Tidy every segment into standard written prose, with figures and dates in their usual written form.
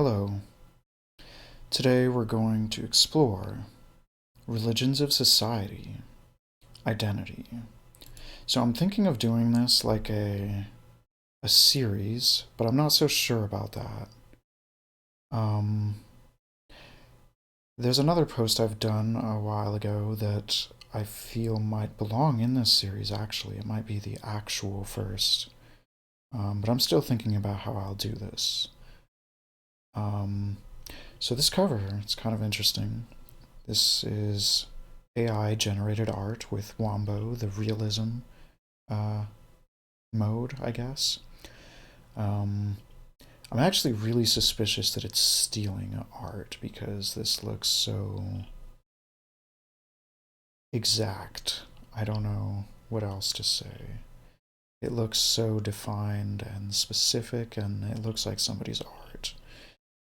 Hello. Today we're going to explore religions of society, identity. So I'm thinking of doing this like a series, but I'm not so sure about that. Um, there's another post I've done a while ago that I feel might belong in this series, actually. It might be the actual first. But I'm still thinking about how I'll do this. Um, so this cover, it's kind of interesting. This is AI generated art with Wombo, the realism uh, mode, I guess. Um, I'm actually really suspicious that it's stealing art because this looks so exact. I don't know what else to say. It looks so defined and specific, and it looks like somebody's art.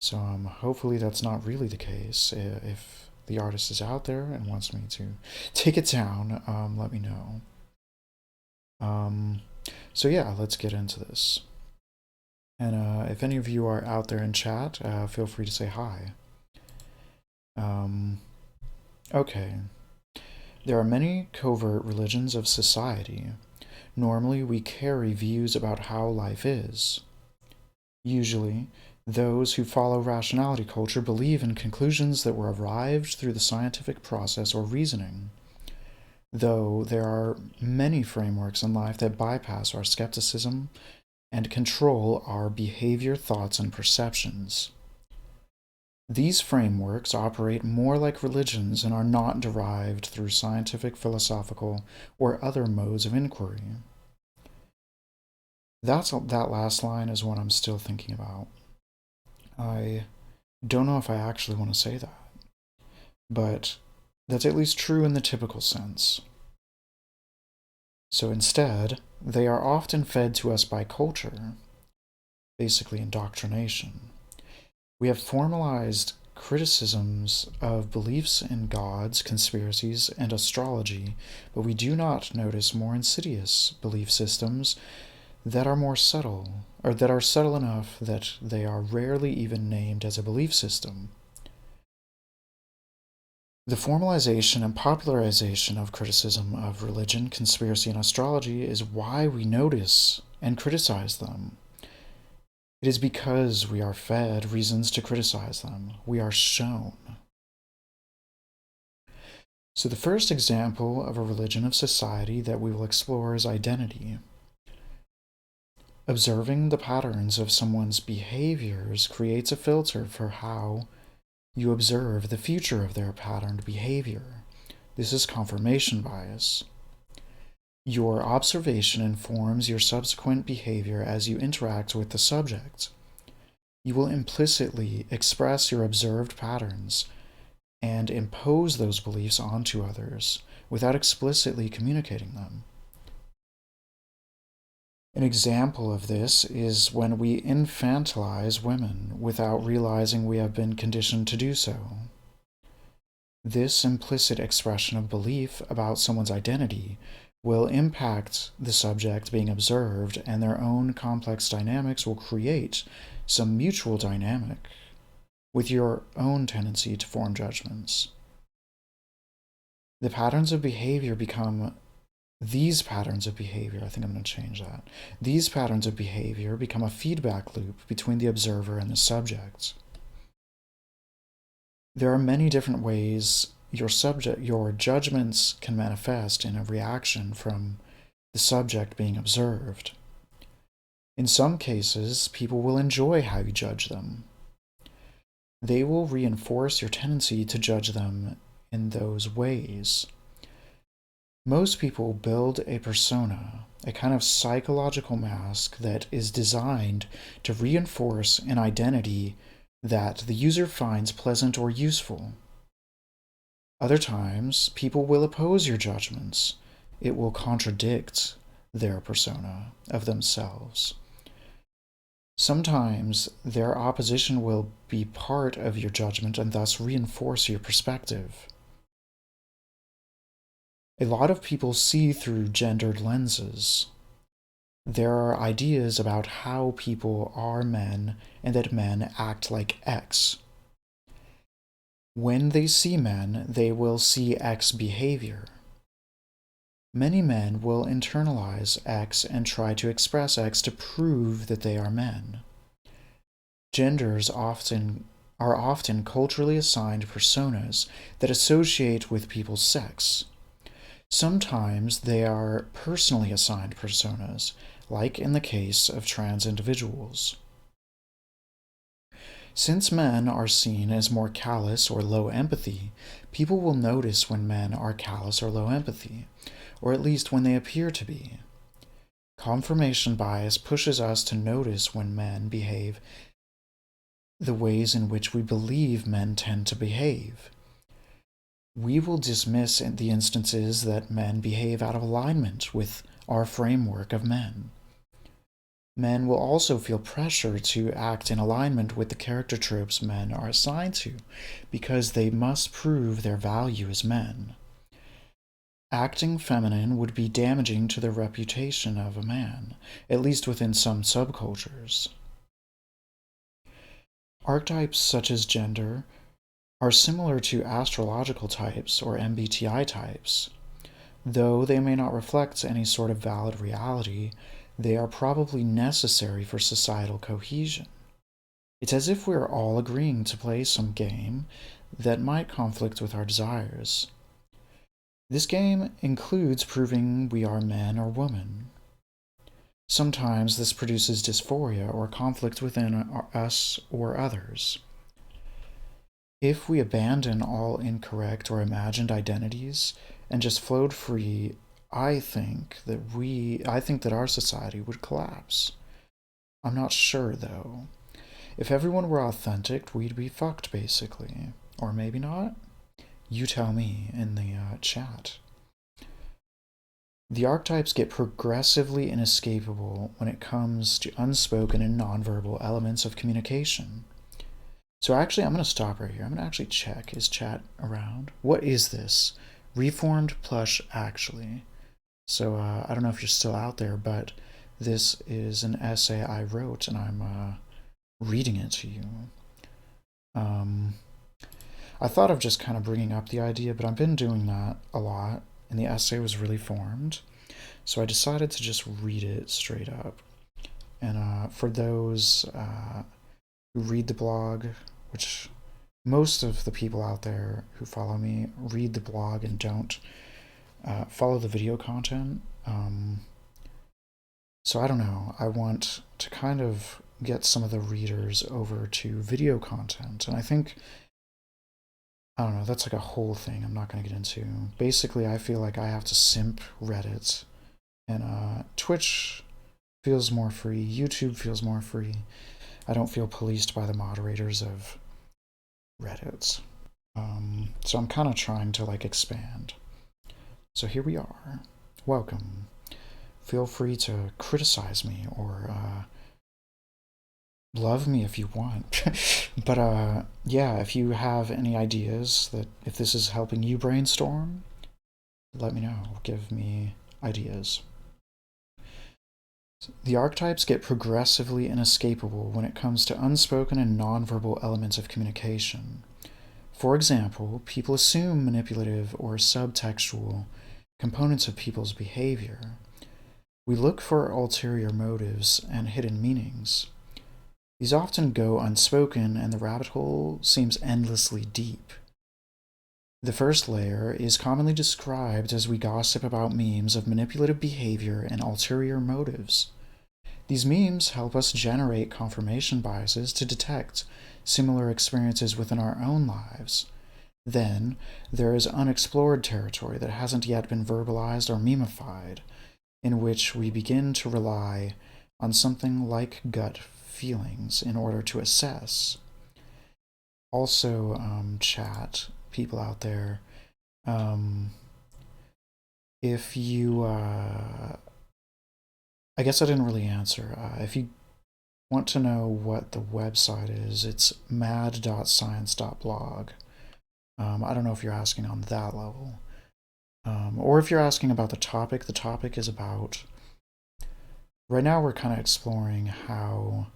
So hopefully that's not really the case. If the artist is out there and wants me to take it down, let me know. Um, so yeah, let's get into this. And if any of you are out there in chat, feel free to say hi. Um, okay. There are many covert religions of society. Normally, we carry views about how life is. Usually, those who follow rationality culture believe in conclusions that were arrived through the scientific process or reasoning. Though there are many frameworks in life that bypass our skepticism and control our behavior, thoughts, and perceptions. These frameworks operate more like religions and are not derived through scientific, philosophical, or other modes of inquiry. That last line is what I'm still thinking about. I don't know if I actually want to say that, but that's at least true in the typical sense. So instead, they are often fed to us by culture, basically indoctrination. We have formalized criticisms of beliefs in gods, conspiracies, and astrology, but we do not notice more insidious belief systems that are more subtle, or that are subtle enough that they are rarely even named as a belief system. The formalization and popularization of criticism of religion, conspiracy, and astrology is why we notice and criticize them. It is because we are fed reasons to criticize them. We are shown. So, the first example of a religion of society that we will explore is identity. Observing the patterns of someone's behaviors creates a filter for how you observe the future of their patterned behavior. This is confirmation bias. Your observation informs your subsequent behavior as you interact with the subject. You will implicitly express your observed patterns and impose those beliefs onto others without explicitly communicating them. An example of this is when we infantilize women without realizing we have been conditioned to do so. This implicit expression of belief about someone's identity will impact the subject being observed, and their own complex dynamics will create some mutual dynamic with your own tendency to form judgments. The patterns of behavior become These patterns of behavior, I think I'm going to change that. These patterns of behavior become a feedback loop between the observer and the subject. There are many different ways your judgments can manifest in a reaction from the subject being observed. In some cases, people will enjoy how you judge them. They will reinforce your tendency to judge them in those ways. Most people build a persona, a kind of psychological mask that is designed to reinforce an identity that the user finds pleasant or useful. Other times, people will oppose your judgments. It will contradict their persona of themselves. Sometimes their opposition will be part of your judgment and thus reinforce your perspective. A lot of people see through gendered lenses. There are ideas about how people are men and that men act like X. When they see men, they will see X behavior. Many men will internalize X and try to express X to prove that they are men. Genders are often culturally assigned personas that associate with people's sex. Sometimes they are personally assigned personas, like in the case of trans individuals. Since men are seen as more callous or low empathy, people will notice when men are callous or low empathy, or at least when they appear to be. Confirmation bias pushes us to notice when men behave the ways in which we believe men tend to behave. We will dismiss the instances that men behave out of alignment with our framework of men. Men will also feel pressure to act in alignment with the character tropes men are assigned to, because they must prove their value as men. Acting feminine would be damaging to the reputation of a man, at least within some subcultures. Archetypes such as gender are similar to astrological types or MBTI types. Though they may not reflect any sort of valid reality, they are probably necessary for societal cohesion. It's as if we're all agreeing to play some game that might conflict with our desires. This game includes proving we are men or women. Sometimes this produces dysphoria or conflict within us or others. If we abandon all incorrect or imagined identities and just flowed free, I think that our society would collapse. I'm not sure though. If everyone were authentic, we'd be fucked basically. Or maybe not? You tell me in the chat. The archetypes get progressively inescapable when it comes to unspoken and nonverbal elements of communication. So actually, I'm going to stop right here. I'm going to actually check. Is chat around? What is this? Reformed Plush Actually. So I don't know if you're still out there, but this is an essay I wrote, and I'm reading it to you. I thought of just kind of bringing up the idea, but I've been doing that a lot, and the essay was really formed. So I decided to just read it straight up. And for those who read the blog, which most of the people out there who follow me read the blog and don't follow the video content. So I don't know. I want to kind of get some of the readers over to video content. And I think, I don't know, that's like a whole thing I'm not going to get into. Basically, I feel like I have to simp Reddit. And Twitch feels more free. YouTube feels more free. I don't feel policed by the moderators of Reddit. So I'm kind of trying to like expand. So here we are. Welcome. Feel free to criticize me or love me if you want. But yeah, if you have any ideas that if this is helping you brainstorm, let me know. Give me ideas. The archetypes get progressively inescapable when it comes to unspoken and nonverbal elements of communication. For example, people assume manipulative or subtextual components of people's behavior. We look for ulterior motives and hidden meanings. These often go unspoken, and the rabbit hole seems endlessly deep. The first layer is commonly described as we gossip about memes of manipulative behavior and ulterior motives. These memes help us generate confirmation biases to detect similar experiences within our own lives. Then, there is unexplored territory that hasn't yet been verbalized or memified, in which we begin to rely on something like gut feelings in order to assess. Also, chat, people out there, if you, I guess I didn't really answer. If you want to know what the website is, it's mad.science.blog. I don't know if you're asking on that level. Or if you're asking about the topic is about right now we're kind of exploring how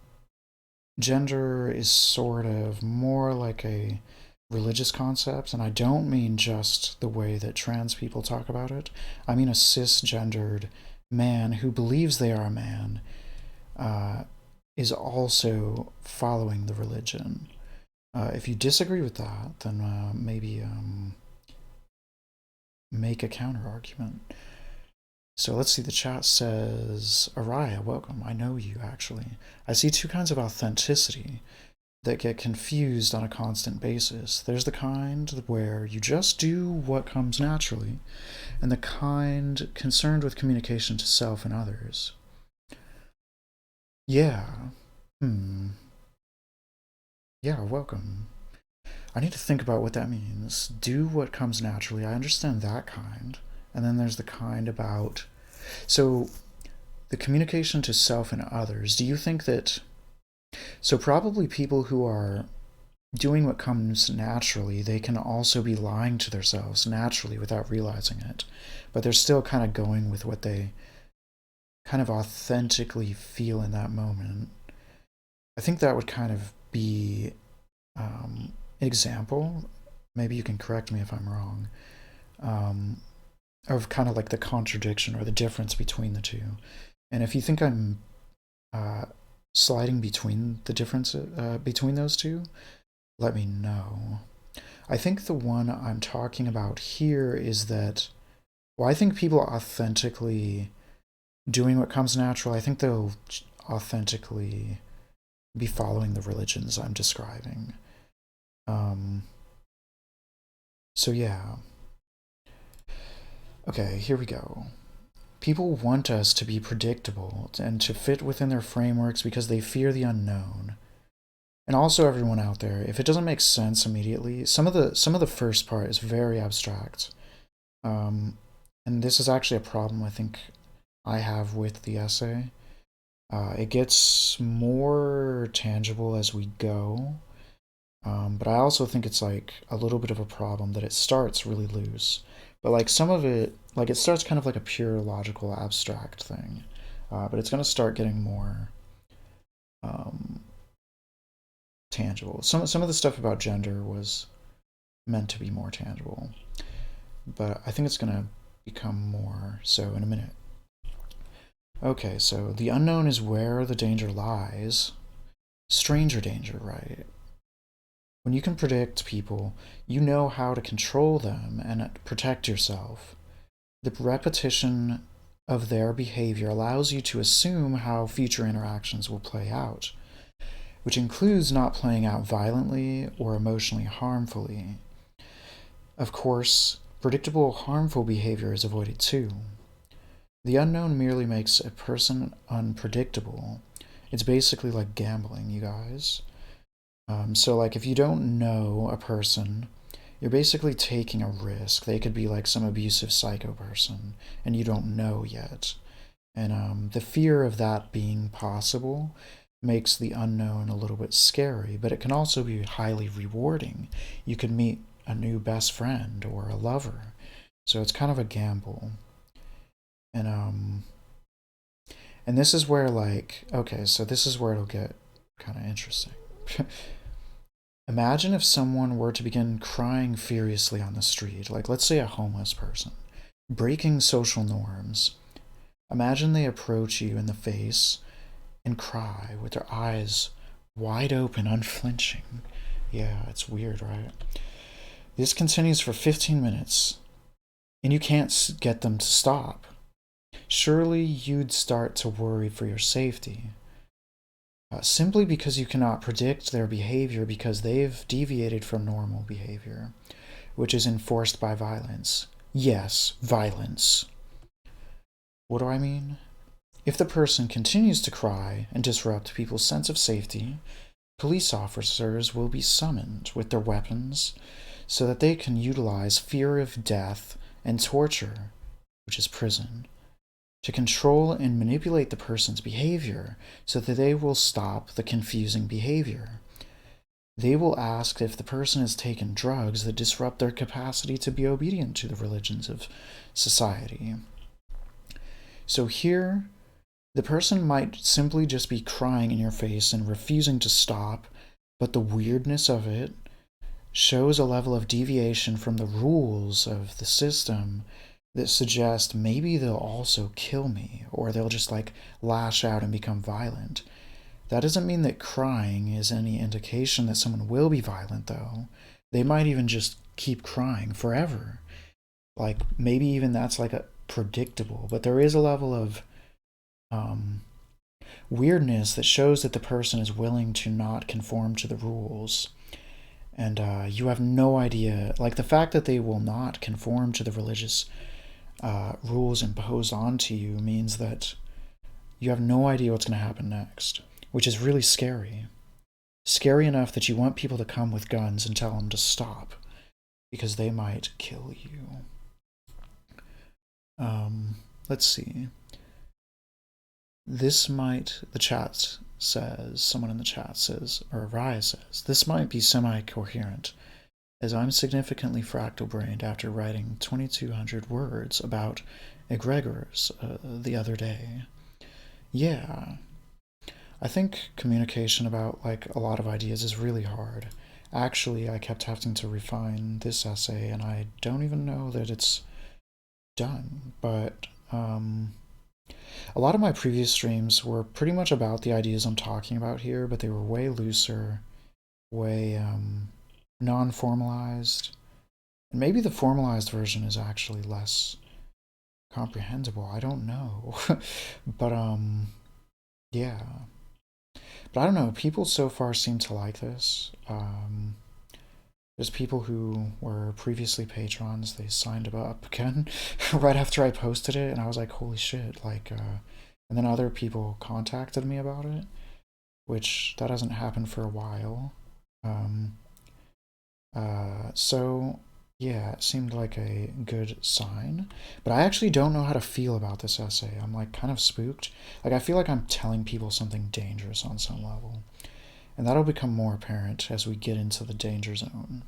gender is sort of more like a religious concept, and I don't mean just the way that trans people talk about it. I mean a cisgendered man who believes they are a man uh, is also following the religion. If you disagree with that, then maybe make a counter argument. So let's see, the chat says, Araya, welcome. I know you, actually. I see two kinds of authenticity that get confused on a constant basis. There's the kind where you just do what comes naturally, and the kind concerned with communication to self and others. Yeah. Yeah, welcome. I need to think about what that means. Do what comes naturally. I understand that kind. And then there's the kind about. So, the communication to self and others. Do you think that. So, probably people who are doing what comes naturally, they can also be lying to themselves naturally without realizing it. But they're still kind of going with what they kind of authentically feel in that moment. I think that would kind of be an example. Maybe you can correct me if I'm wrong. Of kind of like the contradiction or the difference between the two. And if you think I'm sliding between the difference between those two, let me know. I think the one I'm talking about here is that, well, I think people authentically doing what comes natural, I think they'll authentically be following the religions I'm describing. So yeah. Okay, here we go. People want us to be predictable and to fit within their frameworks because they fear the unknown. And also everyone out there, if it doesn't make sense immediately, some of the first part is very abstract. And this is actually a problem I think I have with the essay. It gets more tangible as we go, but I also think it's like a little bit of a problem that it starts really loose. But like some of it, like it starts kind of like a pure logical abstract thing, but it's going to start getting more um, tangible. Some of the stuff about gender was meant to be more tangible, but I think it's going to become more so in a minute. Okay, so the unknown is where the danger lies. Stranger danger, right? When you can predict people, you know how to control them and protect yourself. The repetition of their behavior allows you to assume how future interactions will play out, which includes not playing out violently or emotionally harmfully. Of course, predictable harmful behavior is avoided too. The unknown merely makes a person unpredictable. It's basically like gambling, you guys. So, like, if you don't know a person, you're basically taking a risk. They could be like some abusive psycho person, and you don't know yet. And the fear of that being possible makes the unknown a little bit scary, but it can also be highly rewarding. You could meet a new best friend or a lover. So it's kind of a gamble. And and this is where like okay, so this is where it'll get kind of interesting. Imagine if someone were to begin crying furiously on the street, like let's say a homeless person, breaking social norms. Imagine they approach you in the face and cry with their eyes wide open, unflinching. Yeah, it's weird, right? This continues for 15 minutes, and you can't get them to stop. Surely you'd start to worry for your safety. Simply because you cannot predict their behavior because they've deviated from normal behavior, which is enforced by violence. Yes, violence. What do I mean? If the person continues to cry and disrupt people's sense of safety, police officers will be summoned with their weapons so that they can utilize fear of death and torture, which is prison, to control and manipulate the person's behavior so that they will stop the confusing behavior. They will ask if the person has taken drugs that disrupt their capacity to be obedient to the religions of society. So here, The person might simply just be crying in your face and refusing to stop, but the weirdness of it shows a level of deviation from the rules of the system that suggest maybe they'll also kill me, or they'll just like lash out and become violent. That doesn't mean that crying is any indication that someone will be violent, though. They might even just keep crying forever. Like, maybe even that's like a predictable, but there is a level of weirdness that shows that the person is willing to not conform to the rules. And you have no idea, like the fact that they will not conform to the religious rules imposed onto you means that you have no idea what's going to happen next, which is really scary. Scary enough that you want people to come with guns and tell them to stop, because they might kill you. Let's see. The chat says, someone in the chat says, or Raya says, this might be semi-coherent, as I'm significantly fractal-brained after writing 2,200 words about egregors the other day. Yeah. I think communication about, like, a lot of ideas is really hard. Actually, I kept having to refine this essay, and I don't even know that it's done, but, a lot of my previous streams were pretty much about the ideas I'm talking about here, but they were way looser, way non-formalized. And maybe the formalized version is actually less comprehensible. I don't know. But yeah. But I don't know. People so far seem to like this. There's people who were previously patrons. They signed up again right after I posted it, and I was like, holy shit. Like, and then other people contacted me about it, which that hasn't happened for a while. So yeah, it seemed like a good sign. But I actually don't know how to feel about this essay. I'm like kind of spooked. Like, I feel like I'm telling people something dangerous on some level. And that'll become more apparent as we get into the danger zone.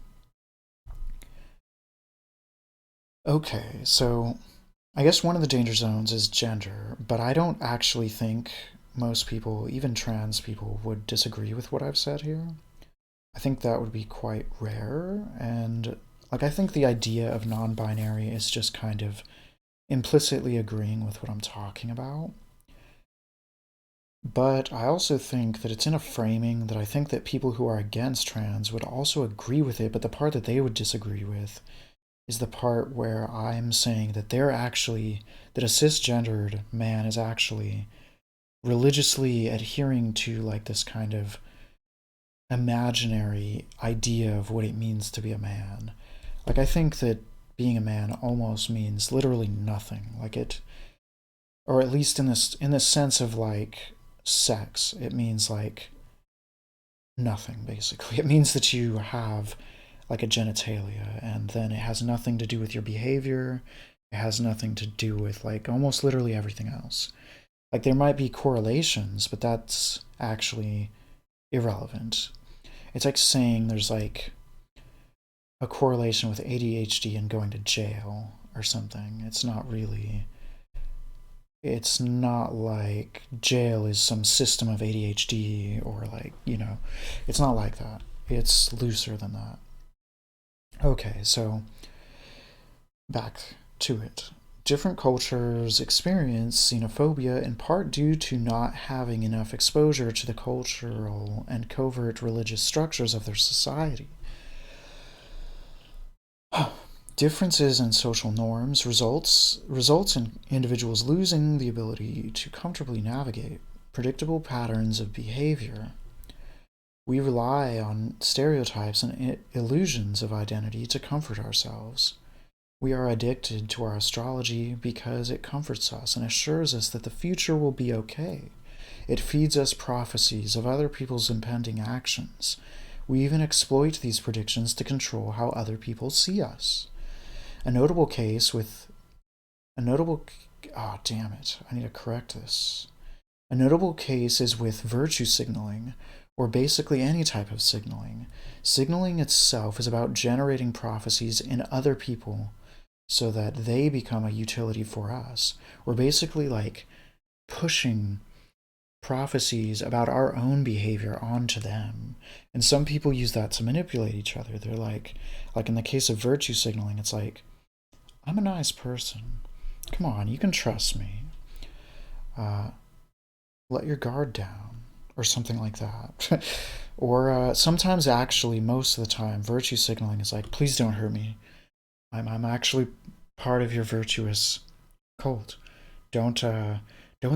Okay, so I guess one of the danger zones is gender, but I don't actually think most people, even trans people, would disagree with what I've said here. I think that would be quite rare, and like I think the idea of non-binary is just kind of implicitly agreeing with what I'm talking about. But I also think that it's in a framing that I think that people who are against trans would also agree with it, but the part that they would disagree with is the part where I'm saying that that a cisgendered man is actually religiously adhering to like this kind of imaginary idea of what it means to be a man. Like, I think that being a man almost means literally nothing. Like it, or at least in this sense of like sex, it means like nothing basically. It means that you have like a genitalia, and then it has nothing to do with your behavior. It has nothing to do with like almost literally everything else. Like, there might be correlations, but that's actually irrelevant. It's like saying there's like a correlation with ADHD and going to jail or something. It's not really. It's not like jail is some system of ADHD or like, it's not like that. It's looser than that. Okay, so back to it. Different cultures experience xenophobia in part due to not having enough exposure to the cultural and covert religious structures of their society. Differences in social norms results in individuals losing the ability to comfortably navigate predictable patterns of behavior. We rely on stereotypes and illusions of identity to comfort ourselves. We are addicted to our astrology because it comforts us and assures us that the future will be okay. It feeds us prophecies of other people's impending actions. We even exploit these predictions to control how other people see us. A notable case is with virtue signaling, or basically any type of signaling. Signaling itself is about generating prophecies in other people so that they become a utility for us. We're basically like pushing prophecies about our own behavior onto them. And some people use that to manipulate each other. They're like in the case of virtue signaling, it's like, I'm a nice person. Come on, you can trust me. Uh, let your guard down, or something like that. Or sometimes, actually, most of the time, virtue signaling is like, please don't hurt me. I'm actually part of your virtuous cult. Don't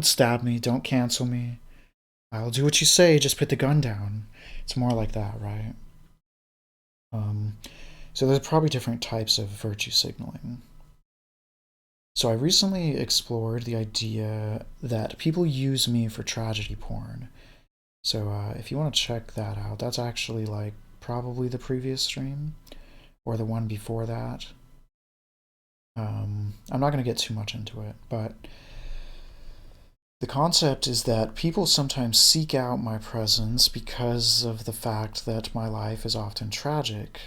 stab me. Don't cancel me. I'll do what you say. Just put the gun down. It's more like that, right? Um, so there's probably different types of virtue signaling. So I recently explored the idea that people use me for tragedy porn. So if you want to check that out, that's actually like probably the previous stream or the one before that. I'm not going to get too much into it, but the concept is that people sometimes seek out my presence because of the fact that my life is often tragic.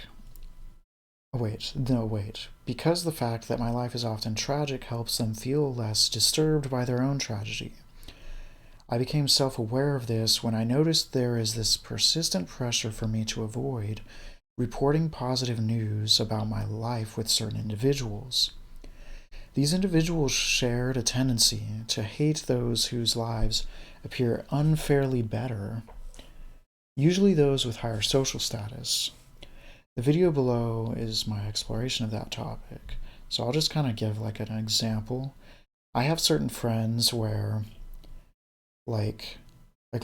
Wait, no, wait. Because the fact that my life is often tragic helps them feel less disturbed by their own tragedy. I became self aware of this when I noticed there is this persistent pressure for me to avoid reporting positive news about my life with certain individuals. These individuals shared a tendency to hate those whose lives appear unfairly better, usually those with higher social status. The video below is my exploration of that topic, so I'll just kind of give like an example. I have certain friends where, like,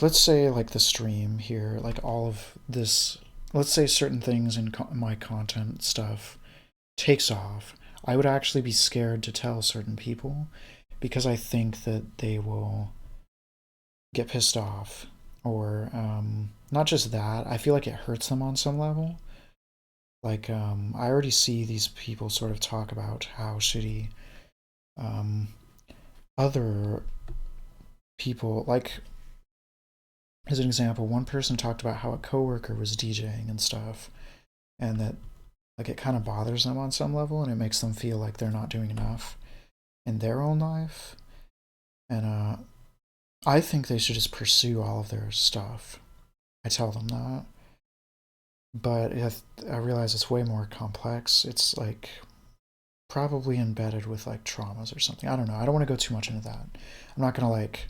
let's say like the stream here, like all of this, let's say certain things in my content stuff takes off. I would actually be scared to tell certain people because I think that they will get pissed off. Or not just that, I feel like it hurts them on some level. Like, I already see these people sort of talk about how shitty um, other people, like, as an example, one person talked about how a coworker was DJing and stuff, and that, like, it kind of bothers them on some level, and it makes them feel like they're not doing enough in their own life. And I think they should just pursue all of their stuff. I tell them that. But I realize it's way more complex. It's like probably embedded with like traumas or something. I don't know. I don't want to go too much into that. I'm not going to like,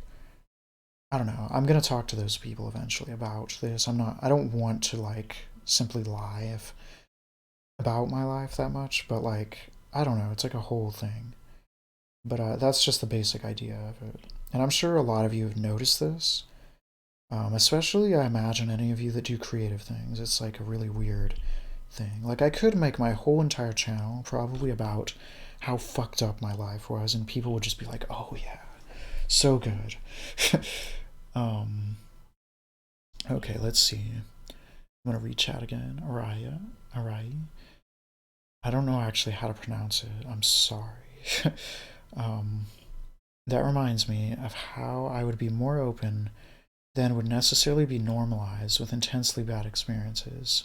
I don't know. I'm going to talk to those people eventually about this. I don't want to like simply lie about my life that much, but like, I don't know. It's like a whole thing. But that's just the basic idea of it. And I'm sure a lot of you have noticed this. Especially, I imagine, any of you that do creative things. It's like a really weird thing. Like, I could make my whole entire channel probably about how fucked up my life was, and people would just be like, oh, yeah, so good. um, okay, let's see. I'm going to read chat again. Arai. I don't know actually how to pronounce it. I'm sorry. um, that reminds me of how I would be more open than would necessarily be normalized with intensely bad experiences.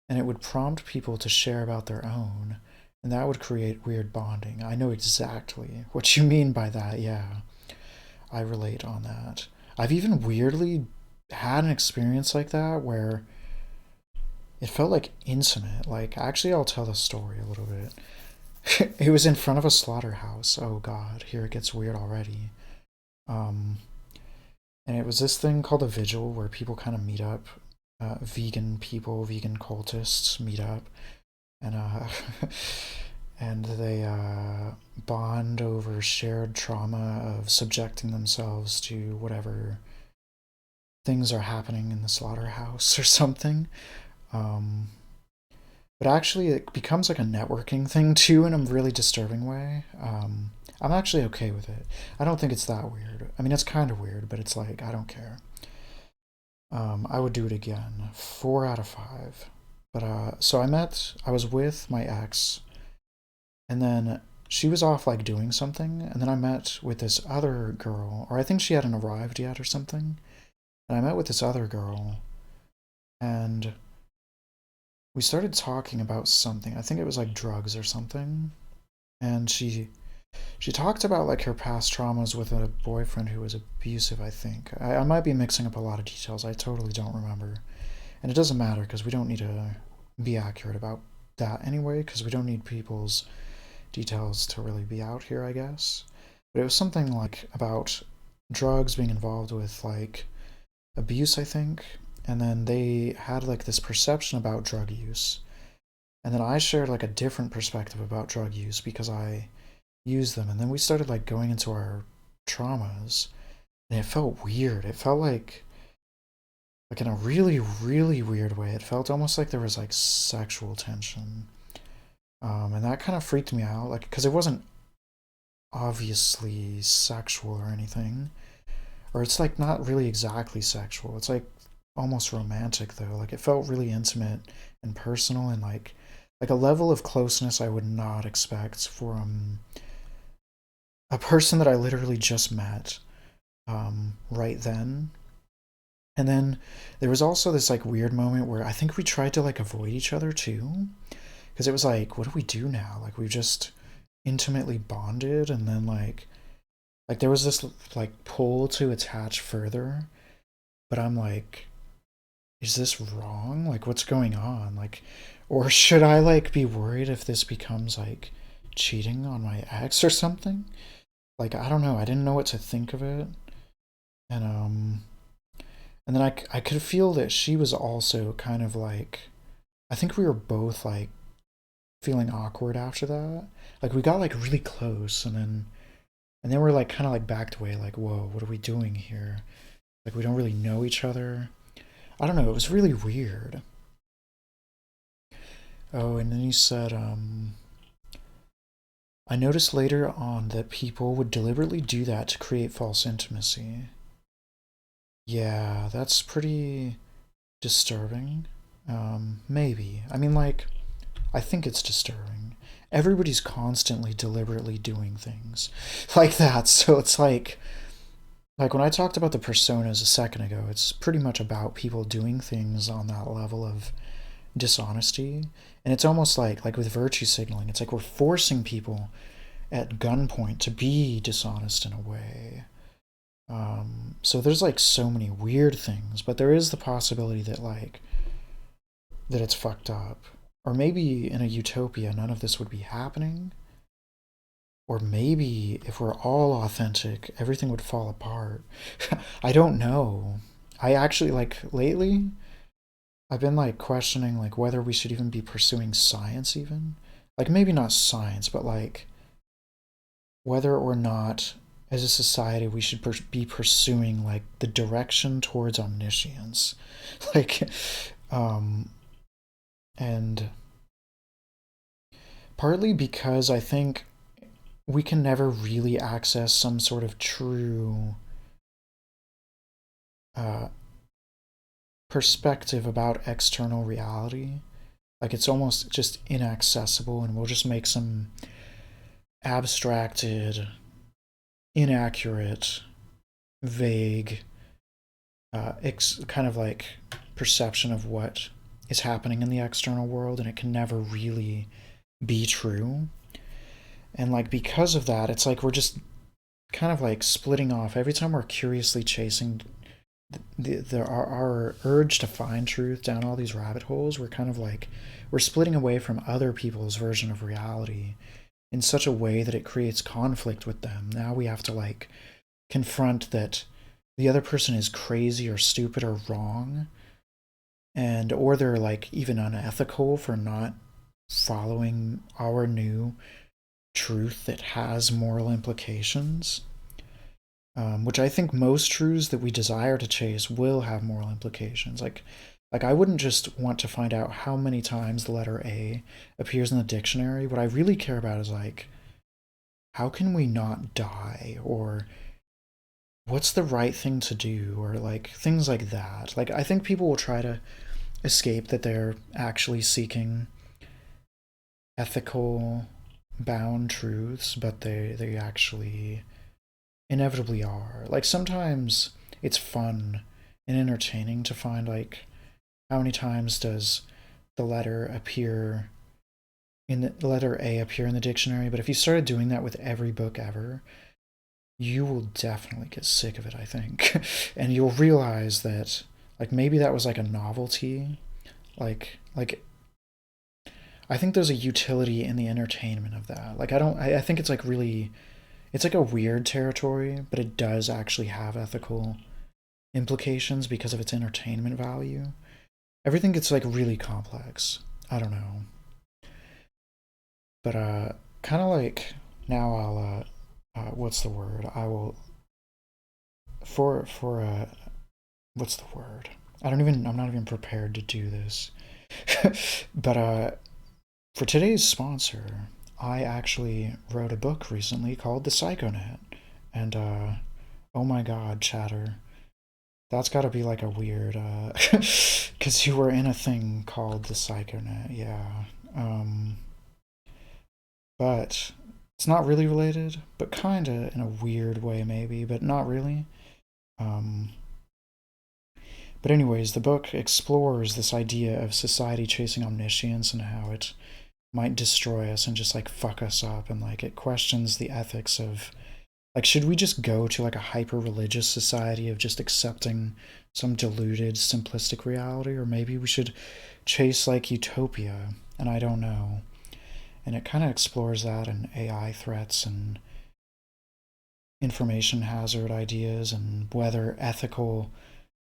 And it would prompt people to share about their own, and that would create weird bonding. I know exactly what you mean by that, yeah. I relate on that. I've even weirdly had an experience like that where it felt like intimate. Like, actually, I'll tell the story a little bit. It was in front of a slaughterhouse. Oh god, here it gets weird already. Um, and it was this thing called a vigil where people kind of meet up. Vegan people, vegan cultists meet up, and and they bond over shared trauma of subjecting themselves to whatever things are happening in the slaughterhouse or something. Um, but actually, it becomes like a networking thing too in a really disturbing way. I'm actually okay with it. I don't think it's that weird. I mean, it's kind of weird, but it's like, I don't care. I would do it again. 4 out of 5. But so I was with my ex, and then she was off like doing something, and then I met with this other girl, or I think she hadn't arrived yet or something. And I met with this other girl, and we started talking about something. I think it was like drugs or something. And She talked about like her past traumas with a boyfriend who was abusive, I think. I might be mixing up a lot of details. I totally don't remember. And it doesn't matter because we don't need to be accurate about that anyway, because we don't need people's details to really be out here, I guess. But it was something like about drugs being involved with like abuse, I think. And then they had like this perception about drug use. And then I shared like a different perspective about drug use because I used them. And then we started like going into our traumas. And it felt weird. It felt like in a really, really weird way. It felt almost like there was like sexual tension. And that kind of freaked me out, like, because it wasn't obviously sexual or anything. Or it's like not really exactly sexual. It's like almost romantic though. Like it felt really intimate and personal and like a level of closeness I would not expect from a person that I literally just met right then. And then there was also this like weird moment where I think we tried to like avoid each other too, because it was like, what do we do now? Like we've just intimately bonded, and then like there was this like pull to attach further, but I'm like, is this wrong? Like what's going on? Like, or should I like be worried if this becomes like cheating on my ex or something? Like I don't know. I didn't know what to think of it, and and then I could feel that she was also kind of like, I think we were both like feeling awkward after that. Like we got like really close, and then we're like kind of like backed away, like, whoa, what are we doing here? Like we don't really know each other. I don't know. It was really weird. Oh, and then he said, I noticed later on that people would deliberately do that to create false intimacy. Yeah, that's pretty disturbing. Maybe. I mean, like, I think it's disturbing. Everybody's constantly deliberately doing things like that. So it's like when I talked about the personas a second ago, it's pretty much about people doing things on that level of dishonesty. And it's almost like with virtue signaling, it's like we're forcing people at gunpoint to be dishonest in a way. So there's like so many weird things, but there is the possibility that that it's fucked up. Or maybe in a utopia, none of this would be happening. Or maybe if we're all authentic, everything would fall apart. I don't know. I actually, like, lately, I've been, like, questioning, like, whether we should even be pursuing science, even. Like, maybe not science, but, like, whether or not, as a society, we should be pursuing, like, the direction towards omniscience. Like, um, and partly because I think we can never really access some sort of true uh, perspective about external reality. Like it's almost just inaccessible, and we'll just make some abstracted, inaccurate, vague, kind of like perception of what is happening in the external world, and it can never really be true. And like because of that, it's like we're just kind of like splitting off every time we're curiously chasing our urge to find truth down all these rabbit holes. We're kind of like we're splitting away from other people's version of reality in such a way that it creates conflict with them. Now we have to like confront that the other person is crazy or stupid or wrong, and or they're like even unethical for not following our new truth that has moral implications, which I think most truths that we desire to chase will have moral implications. Like I wouldn't just want to find out how many times the letter A appears in the dictionary. What I really care about is like, how can we not die, or what's the right thing to do, or like things like that. Like I think people will try to escape that they're actually seeking ethical bound truths, but they actually inevitably are. Like sometimes it's fun and entertaining to find like how many times does the letter appear in the letter A appear in the dictionary, but if you started doing that with every book ever, you will definitely get sick of it, I think. And you'll realize that like maybe that was like a novelty. Like I think there's a utility in the entertainment of that. Like I think it's like really it's like a weird territory, but it does actually have ethical implications because of its entertainment value. Everything gets like really complex. I don't know. But kind of like now what's the word? I will for what's the word? I'm not even prepared to do this. But for today's sponsor, I actually wrote a book recently called The Psychonet. And oh my god, Chatter. That's got to be like a weird cuz you were in a thing called The Psychonet. Yeah. But it's not really related, but kind of in a weird way maybe, but not really. Um But anyways, the book explores this idea of society chasing omniscience and how it might destroy us and just like fuck us up, and like it questions the ethics of like should we just go to like a hyper religious society of just accepting some diluted simplistic reality, or maybe we should chase like utopia, and I don't know. And it kind of explores that and AI threats and information hazard ideas and whether ethical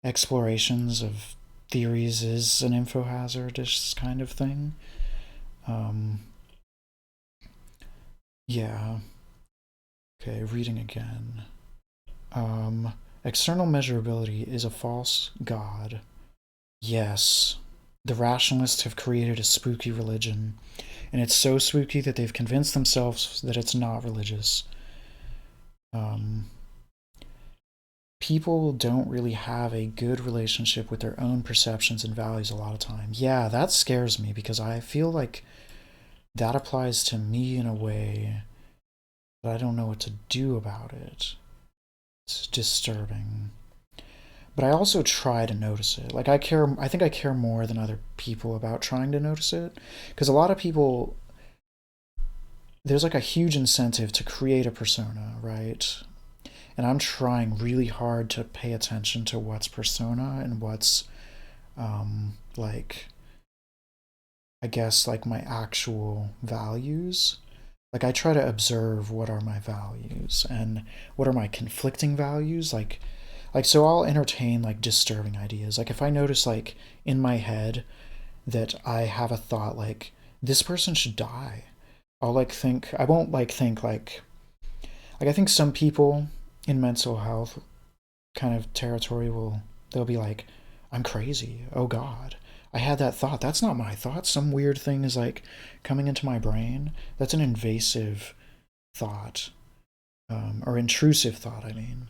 explorations of theories is an info hazard, this kind of thing. Um, yeah. Okay, reading again. External measurability is a false god. Yes. The rationalists have created a spooky religion, and it's so spooky that they've convinced themselves that it's not religious. Um, People don't really have a good relationship with their own perceptions and values a lot of time. Yeah, that scares me because I feel like that applies to me in a way that I don't know what to do about it. It's disturbing. But I also try to notice it. Like I think I care more than other people about trying to notice it, because a lot of people there's like a huge incentive to create a persona, right? And I'm trying really hard to pay attention to what's persona and what's like I guess like my actual values. Like I try to observe what are my values and what are my conflicting values. Like so I'll entertain like disturbing ideas. Like if I notice like in my head that I have a thought like this person should die, I'll like think I won't like I think some people in mental health kind of territory will they'll be like, I'm crazy. Oh God. I had that thought. That's not my thought. Some weird thing is like coming into my brain. That's an invasive thought, or intrusive thought, I mean.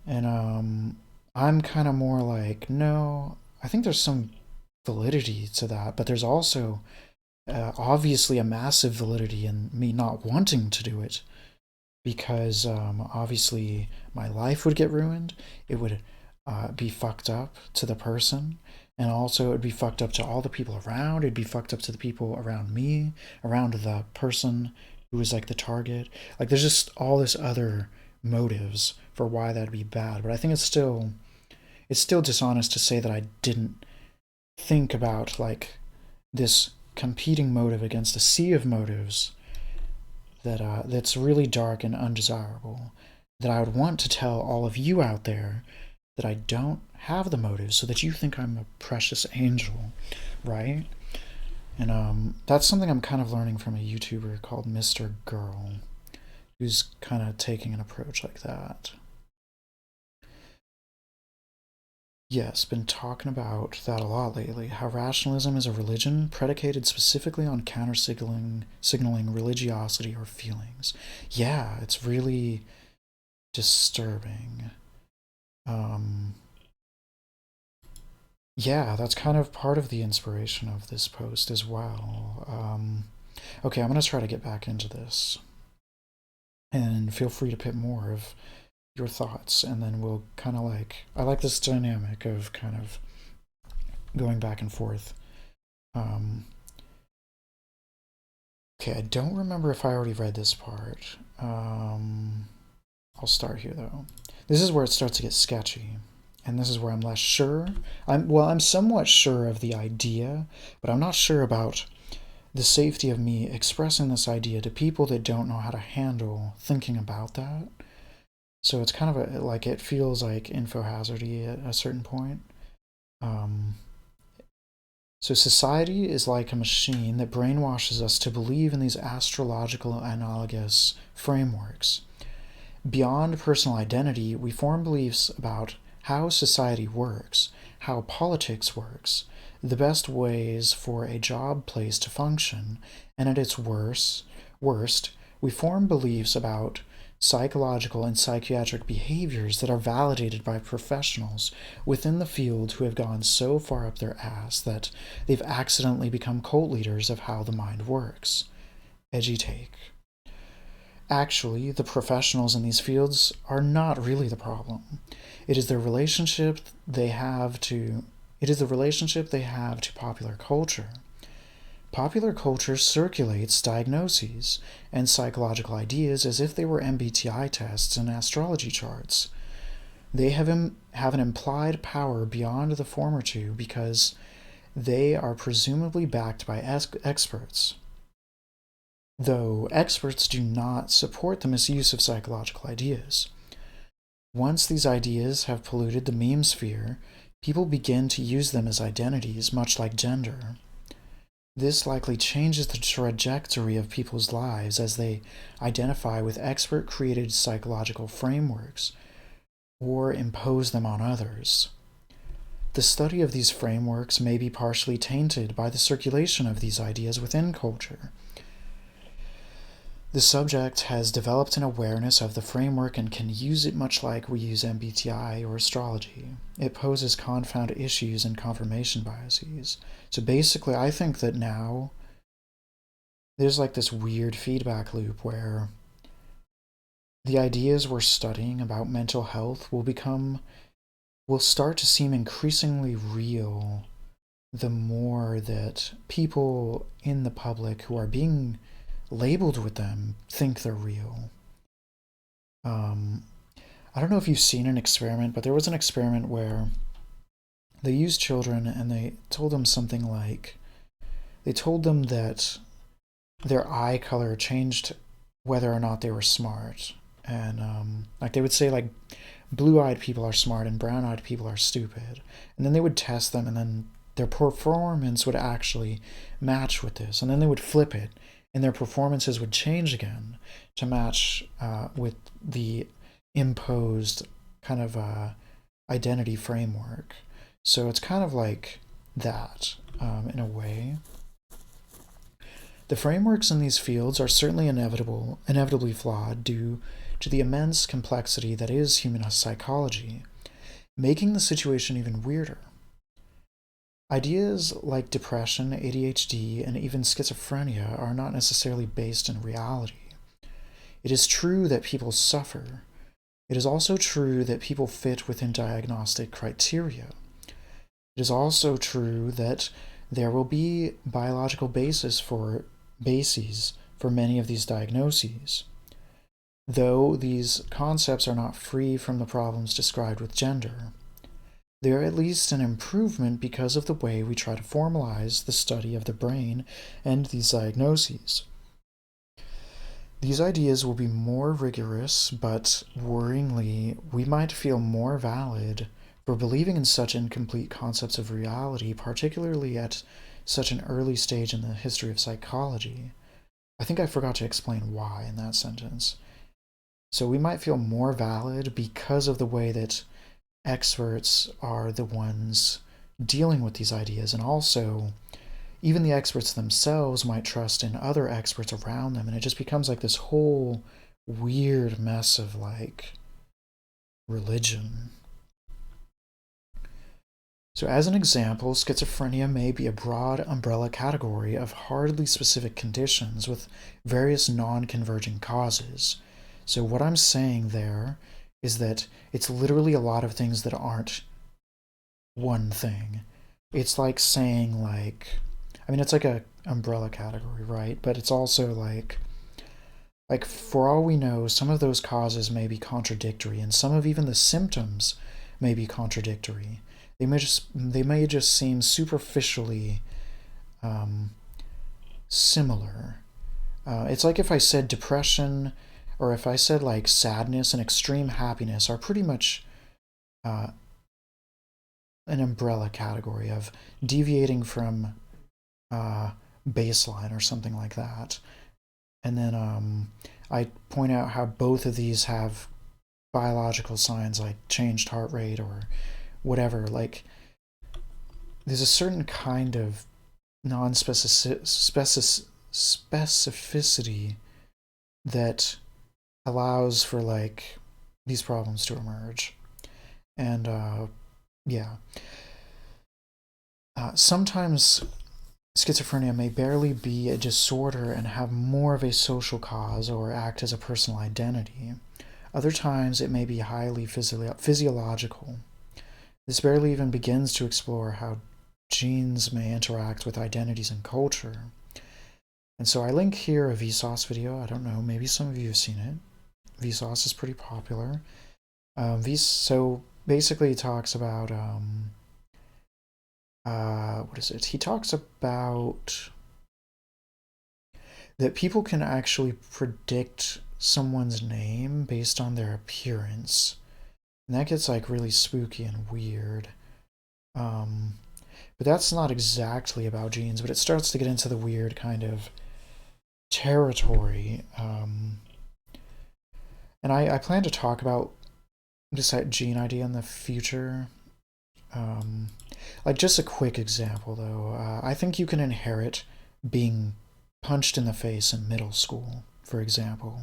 And I'm kind of more like, no, I think there's some validity to that, but there's also obviously a massive validity in me not wanting to do it because obviously my life would get ruined. It would be fucked up to the person, and also it'd be fucked up to all the people around. It'd be fucked up to the people around me, around the person who was like the target. Like there's just all this other motives for why that'd be bad. But I think it's still dishonest to say that I didn't think about like this competing motive against a sea of motives that's really dark and undesirable, that I would want to tell all of you out there that I don't have the motives so that you think I'm a precious angel, right? And that's something I'm kind of learning from a YouTuber called Mr. Girl, who's kind of taking an approach like that. Yes, been talking about that a lot lately. How rationalism is a religion predicated specifically on counter signaling religiosity or feelings. Yeah, it's really disturbing. Um, yeah, that's kind of part of the inspiration of this post as well. Okay, I'm gonna try to get back into this, and feel free to put more of your thoughts, and then we'll kind of like I like this dynamic of kind of going back and forth. Um, Okay, I don't remember if I already read this part. I'll start here though. This is where it starts to get sketchy, and this is where I'm less sure. I'm somewhat sure of the idea, but I'm not sure about the safety of me expressing this idea to people that don't know how to handle thinking about that. So it's kind of like it feels like info hazardy at a certain point. Um, so society is like a machine that brainwashes us to believe in these astrological analogous frameworks. Beyond personal identity, we form beliefs about how society works, how politics works, the best ways for a job place to function, and at its worst, we form beliefs about psychological and psychiatric behaviors that are validated by professionals within the field who have gone so far up their ass that they've accidentally become cult leaders of how the mind works. Edgy take. Actually, the professionals in these fields are not really the problem. It is the relationship they have to popular culture. Popular culture circulates diagnoses and psychological ideas as if they were MBTI tests and astrology charts. They have an implied power beyond the former two because they are presumably backed by experts. Though experts do not support the misuse of psychological ideas. Once these ideas have polluted the meme sphere, people begin to use them as identities, much like gender. This likely changes the trajectory of people's lives as they identify with expert-created psychological frameworks or impose them on others. The study of these frameworks may be partially tainted by the circulation of these ideas within culture. The subject has developed an awareness of the framework and can use it much like we use MBTI or astrology. It poses confound issues and confirmation biases. So basically, I think that now there's like this weird feedback loop where the ideas we're studying about mental health will start to seem increasingly real the more that people in the public who are being labeled with them think they're real. I don't know if you've seen an experiment, but there was an experiment where they used children and they told them something like, they told them that their eye color changed whether or not they were smart. And like they would say like blue-eyed people are smart and brown-eyed people are stupid. And then they would test them and then their performance would actually match with this. And then they would flip it and their performances would change again to match with the imposed kind of identity framework. So it's kind of like that in a way. The frameworks in these fields are certainly inevitably flawed due to the immense complexity that is human psychology, making the situation even weirder. Ideas like depression, ADHD, and even schizophrenia are not necessarily based in reality. It is true that people suffer. It is also true that people fit within diagnostic criteria. It is also true that there will be biological bases for many of these diagnoses, though these concepts are not free from the problems described with gender. They are at least an improvement because of the way we try to formalize the study of the brain and these diagnoses. These ideas will be more rigorous, but worryingly, we might feel more valid for believing in such incomplete concepts of reality, particularly at such an early stage in the history of psychology. I think I forgot to explain why in that sentence. So we might feel more valid because of the way that experts are the ones dealing with these ideas, and also even the experts themselves might trust in other experts around them, and it just becomes like this whole weird mess of like religion. So as an example, schizophrenia may be a broad umbrella category of hardly specific conditions with various non-converging causes. So what I'm saying there is that it's literally a lot of things that aren't one thing. It's like saying it's like umbrella category, right? But it's also like for all we know, some of those causes may be contradictory, and some of even the symptoms may be contradictory. They may just seem superficially um, similar. It's like if I said depression, or if I said like sadness and extreme happiness are pretty much uh, an umbrella category of deviating from uh, baseline or something like that. And then I point out how both of these have biological signs like changed heart rate or whatever. Like there's a certain kind of non-specificity that allows for like these problems to emerge. And yeah, sometimes schizophrenia may barely be a disorder and have more of a social cause or act as a personal identity. Other times it may be highly physiological. This barely even begins to explore how genes may interact with identities and culture. And so I link here a Vsauce video. I don't know, maybe some of you have seen it. Vsauce is pretty popular. So basically he talks about what is it? He talks about that people can actually predict someone's name based on their appearance. And that gets like really spooky and weird. But that's not exactly about genes, but it starts to get into the weird kind of territory. And I plan to talk about this gene idea in the future. Like just a quick example though, I think you can inherit being punched in the face in middle school, for example.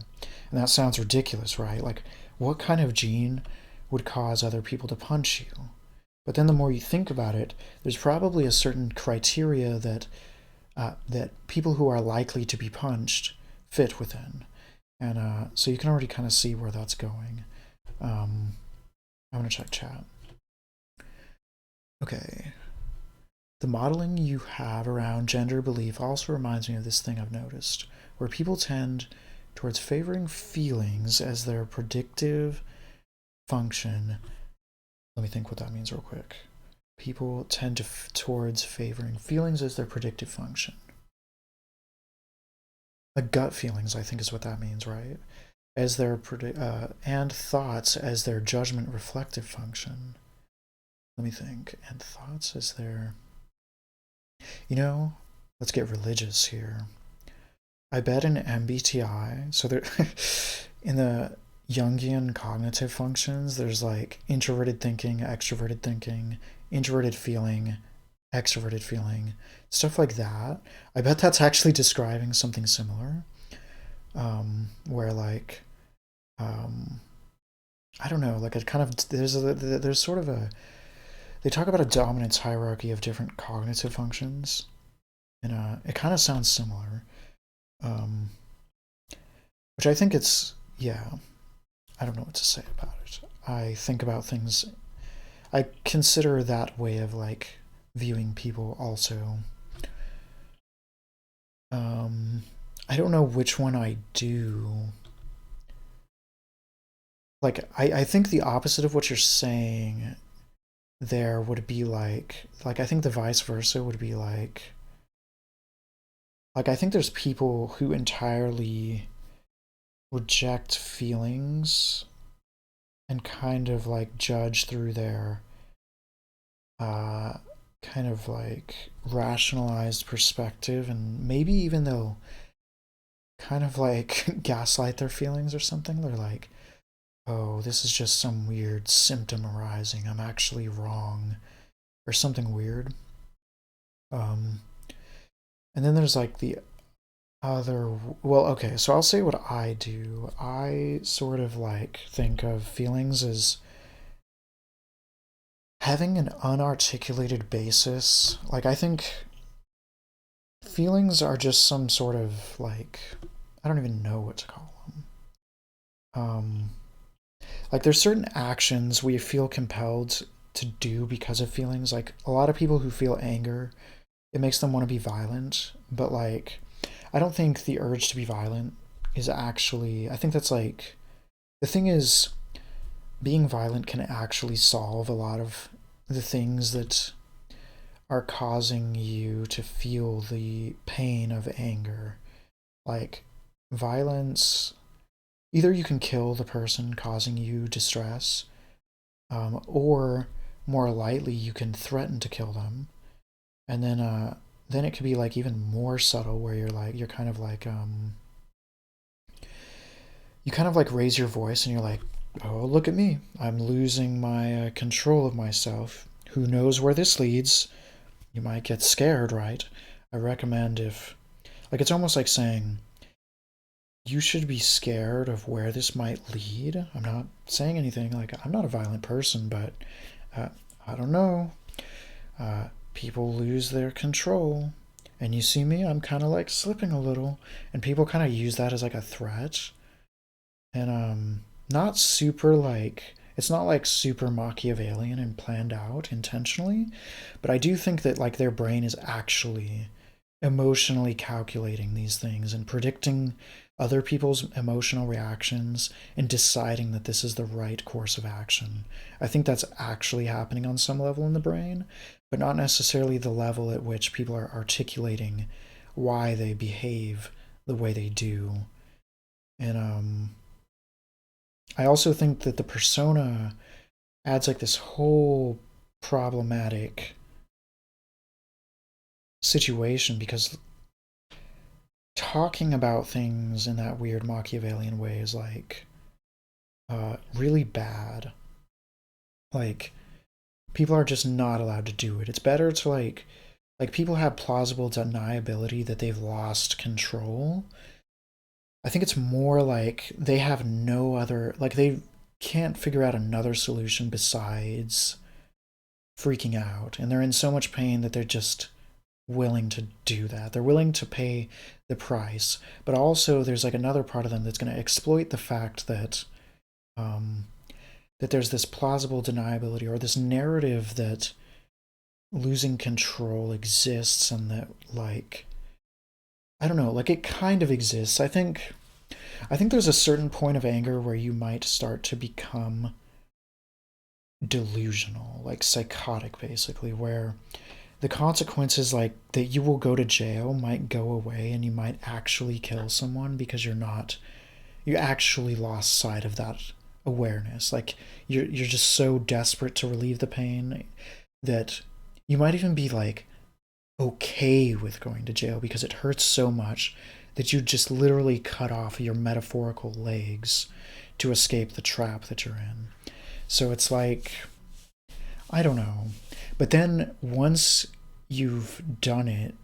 And that sounds ridiculous, right? Like, what kind of gene would cause other people to punch you? But then the more you think about it, there's probably a certain criteria that that people who are likely to be punched fit within. And so you can already kind of see where that's going. I'm going to check chat. Okay. The modeling you have around gender belief also reminds me of this thing I've noticed, where people tend towards favoring feelings as their predictive function. Let me think what that means real quick. People tend towards favoring feelings as their predictive function. Like gut feelings, I think is what that means, right? As their and thoughts as their judgment reflective function. Let me think. And thoughts as their... let's get religious here. I bet in MBTI, so there, in the Jungian cognitive functions, there's like introverted thinking, extroverted thinking, introverted feeling, extroverted feeling, stuff like that. I bet that's actually describing something similar, where like, I don't know, like it kind of there's sort of a... They talk about a dominance hierarchy of different cognitive functions, and it kind of sounds similar. Which I think it's, yeah, I don't know what to say about it. I think about things, I consider that way of like viewing people also. I don't know which one I do. Like, I think the opposite of what you're saying there would be like I think the vice versa would be like I think there's people who entirely reject feelings and kind of like judge through their kind of like rationalized perspective, and maybe even they'll kind of like gaslight their feelings or something. They're like, oh, this is just some weird symptom arising, I'm actually wrong, or something weird. And then there's like the other... Well, okay, so I'll say what I do. I sort of like think of feelings as having an unarticulated basis. Like, I think feelings are just some sort of like... I don't even know what to call them. Like, there's certain actions we feel compelled to do because of feelings. Like, a lot of people who feel anger it makes them want to be violent, but like I don't think the urge to be violent is actually, I think that's like, the thing is, being violent can actually solve a lot of the things that are causing you to feel the pain of anger. Like, violence, either you can kill the person causing you distress, or more lightly, you can threaten to kill them. And then it could be like even more subtle where you're kind of like, you kind of like raise your voice and you're like, oh, look at me. I'm losing my control of myself. Who knows where this leads? You might get scared, right? I recommend if, like, it's almost like saying, you should be scared of where this might lead. I'm not saying anything, like, I'm not a violent person, but uh, I don't know. People lose their control. And you see me, I'm kind of like slipping a little. And people kind of use that as like a threat. And not super like, it's not like super Machiavellian and planned out intentionally, but I do think that like their brain is actually emotionally calculating these things and predicting other people's emotional reactions and deciding that this is the right course of action. I think that's actually happening on some level in the brain, but not necessarily the level at which people are articulating why they behave the way they do. And I also think that the persona adds like this whole problematic situation because talking about things in that weird Machiavellian way is like really bad. Like people are just not allowed to do it. It's better to like people have plausible deniability that they've lost control. I think it's more like they have no other, like they can't figure out another solution besides freaking out, and they're in so much pain that they're just willing to do that. They're willing to pay the price, but also there's like another part of them that's going to exploit the fact that um, that there's this plausible deniability or this narrative that losing control exists and that like I don't know, like it kind of exists. I think there's a certain point of anger where you might start to become delusional, like psychotic basically, where the consequences like that you will go to jail might go away and you might actually kill someone because you actually lost sight of that awareness. Like you're just so desperate to relieve the pain that you might even be like okay with going to jail because it hurts so much that you just literally cut off your metaphorical legs to escape the trap that you're in. So it's like, I don't know. But then once you've done it,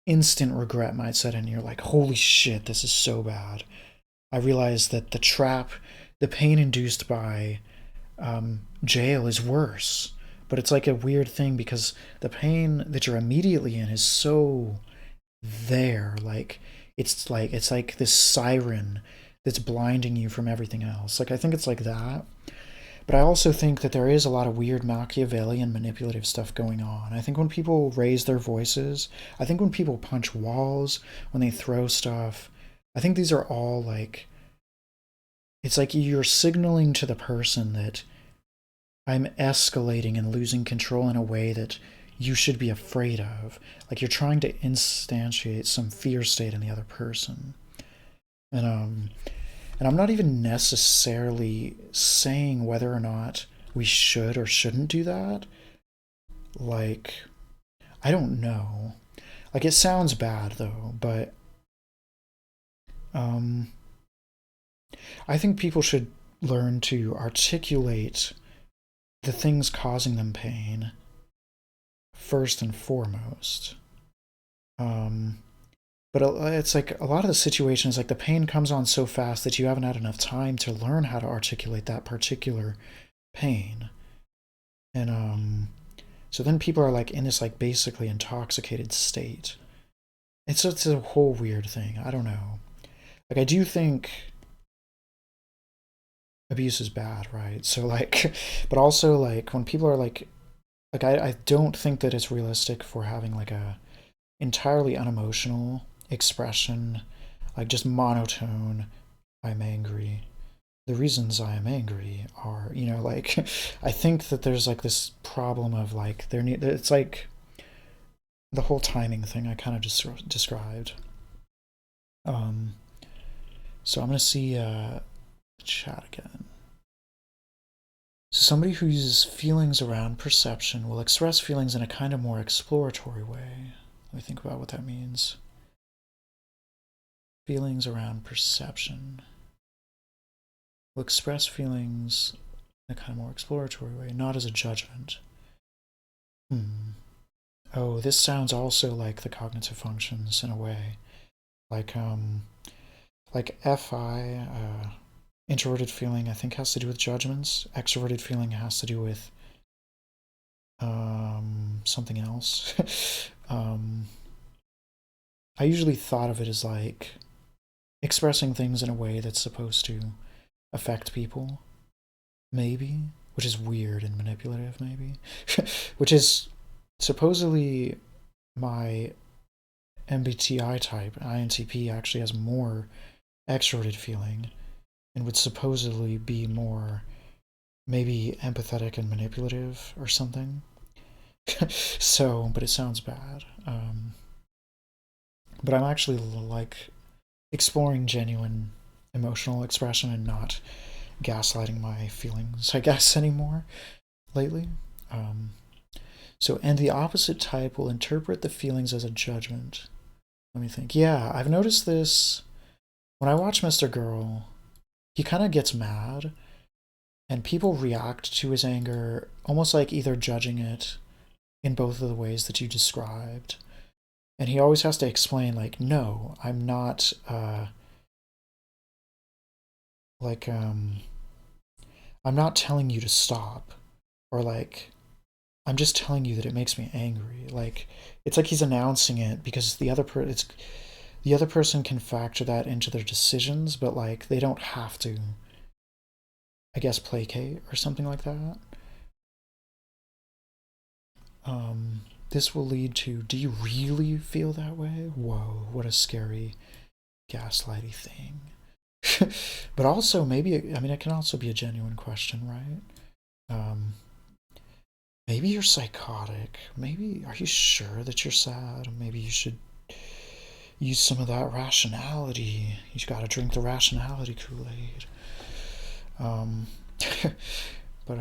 instant regret might set in. You're like, holy shit, this is so bad. I realize that the trap, the pain induced by jail is worse. But it's like a weird thing because the pain that you're immediately in is so there. Like it's like this siren that's blinding you from everything else. Like I think it's like that. But I also think that there is a lot of weird Machiavellian manipulative stuff going on. I think when people raise their voices, I think when people punch walls, when they throw stuff, I think these are all like, it's like you're signaling to the person that I'm escalating and losing control in a way that you should be afraid of. Like you're trying to instantiate some fear state in the other person. And and I'm not even necessarily saying whether or not we should or shouldn't do that. Like I don't know. Like it sounds bad though, but um I think people should learn to articulate the things causing them pain first and foremost. Um, but it's like a lot of the situations, like the pain comes on so fast that you haven't had enough time to learn how to articulate that particular pain. And so then people are like in this like basically intoxicated state. It's a whole weird thing. I don't know. Like I do think abuse is bad, right? So like, but also like when people are like I don't think that it's realistic for having like entirely unemotional expression, like just monotone, I'm angry. The reasons I am angry are, like, I think that there's like this problem of like, it's like the whole timing thing I kind of just described. Um, so I'm going to see chat again. So somebody who uses feelings around perception will express feelings in a kind of more exploratory way. Let me think about what that means. Feelings around perception. Will express feelings in a kind of more exploratory way, not as a judgment. Oh, this sounds also like the cognitive functions in a way. Like FI, introverted feeling, I think, has to do with judgments. Extroverted feeling has to do with something else. I usually thought of it as like expressing things in a way that's supposed to affect people, maybe, which is weird and manipulative, maybe, which is supposedly my MBTI type. INTP actually has more extroverted feeling and would supposedly be more maybe empathetic and manipulative or something. So, but it sounds bad. But I'm actually like exploring genuine emotional expression and not gaslighting my feelings, I guess, anymore lately. And the opposite type will interpret the feelings as a judgment. Let me think. Yeah, I've noticed this when I watch Mr. Girl. He kind of gets mad, and people react to his anger almost like either judging it in both of the ways that you described. And he always has to explain, like, no, I'm not, like, I'm not telling you to stop. Or, like, I'm just telling you that it makes me angry. Like, it's like he's announcing it because the other person can factor that into their decisions, but, like, they don't have to, I guess, placate or something like that. This will lead to, do you really feel that way? Whoa, what a scary gaslighty thing. But also, maybe, I mean, it can also be a genuine question, right? Maybe you're psychotic. Maybe, are you sure that you're sad? Maybe you should use some of that rationality. You gotta drink the rationality Kool-Aid. But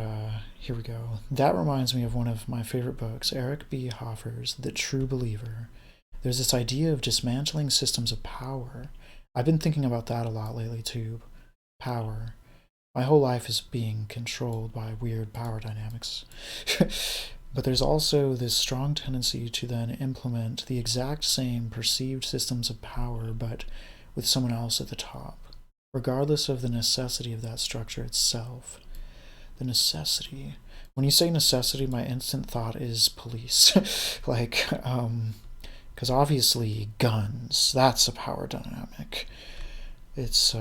here we go. That reminds me of one of my favorite books, Eric B. Hoffer's The True Believer. There's this idea of dismantling systems of power. I've been thinking about that a lot lately too. Power. My whole life is being controlled by weird power dynamics. But there's also this strong tendency to then implement the exact same perceived systems of power, but with someone else at the top, regardless of the necessity of that structure itself. The necessity. When you say necessity, my instant thought is police. Like, because obviously guns, that's a power dynamic. It's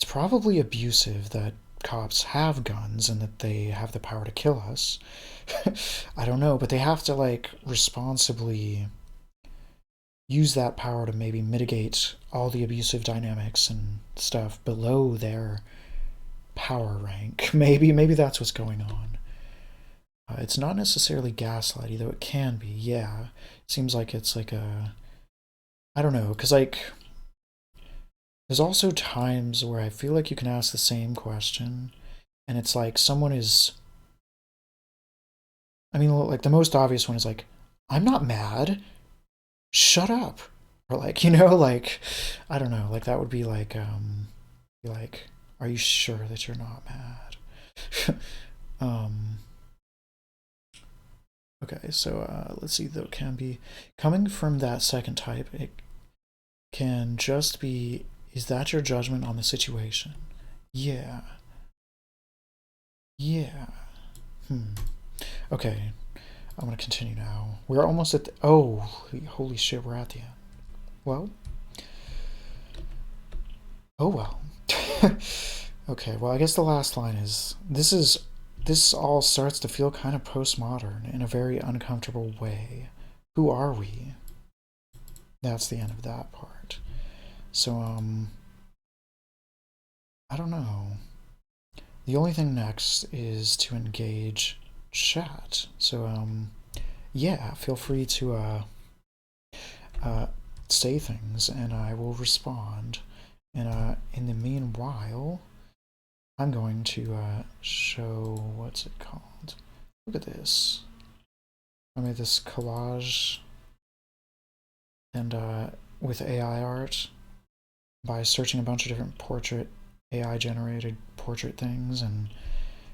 probably abusive that cops have guns and that they have the power to kill us. I don't know, but they have to, like, responsibly use that power to maybe mitigate all the abusive dynamics and stuff below their power rank. Maybe that's what's going on. It's not necessarily gaslighty, though it can be. Yeah, it seems like it's like I don't know, because, like, there's also times where I feel like you can ask the same question and it's like someone is, I mean, like, the most obvious one is like, I'm not mad, shut up. Or, like, like, I don't know, like, that would be like, are you sure that you're not mad? Okay, so let's see, though, it can be coming from that second type. It can just be, is that your judgment on the situation? Yeah. Okay, I'm gonna continue now. We're almost at the, oh, holy shit, we're at the end. Well. Oh well. Okay, well, I guess the last line is, this all starts to feel kind of postmodern in a very uncomfortable way. who are we? That's the end of that part. So, I don't know. The only thing next is to engage chat. So, yeah, feel free to, uh, say things and I will respond. And, in the meanwhile, I'm going to, show, what's it called? Look at this. I made this collage and, with AI art by searching a bunch of different AI generated portrait things and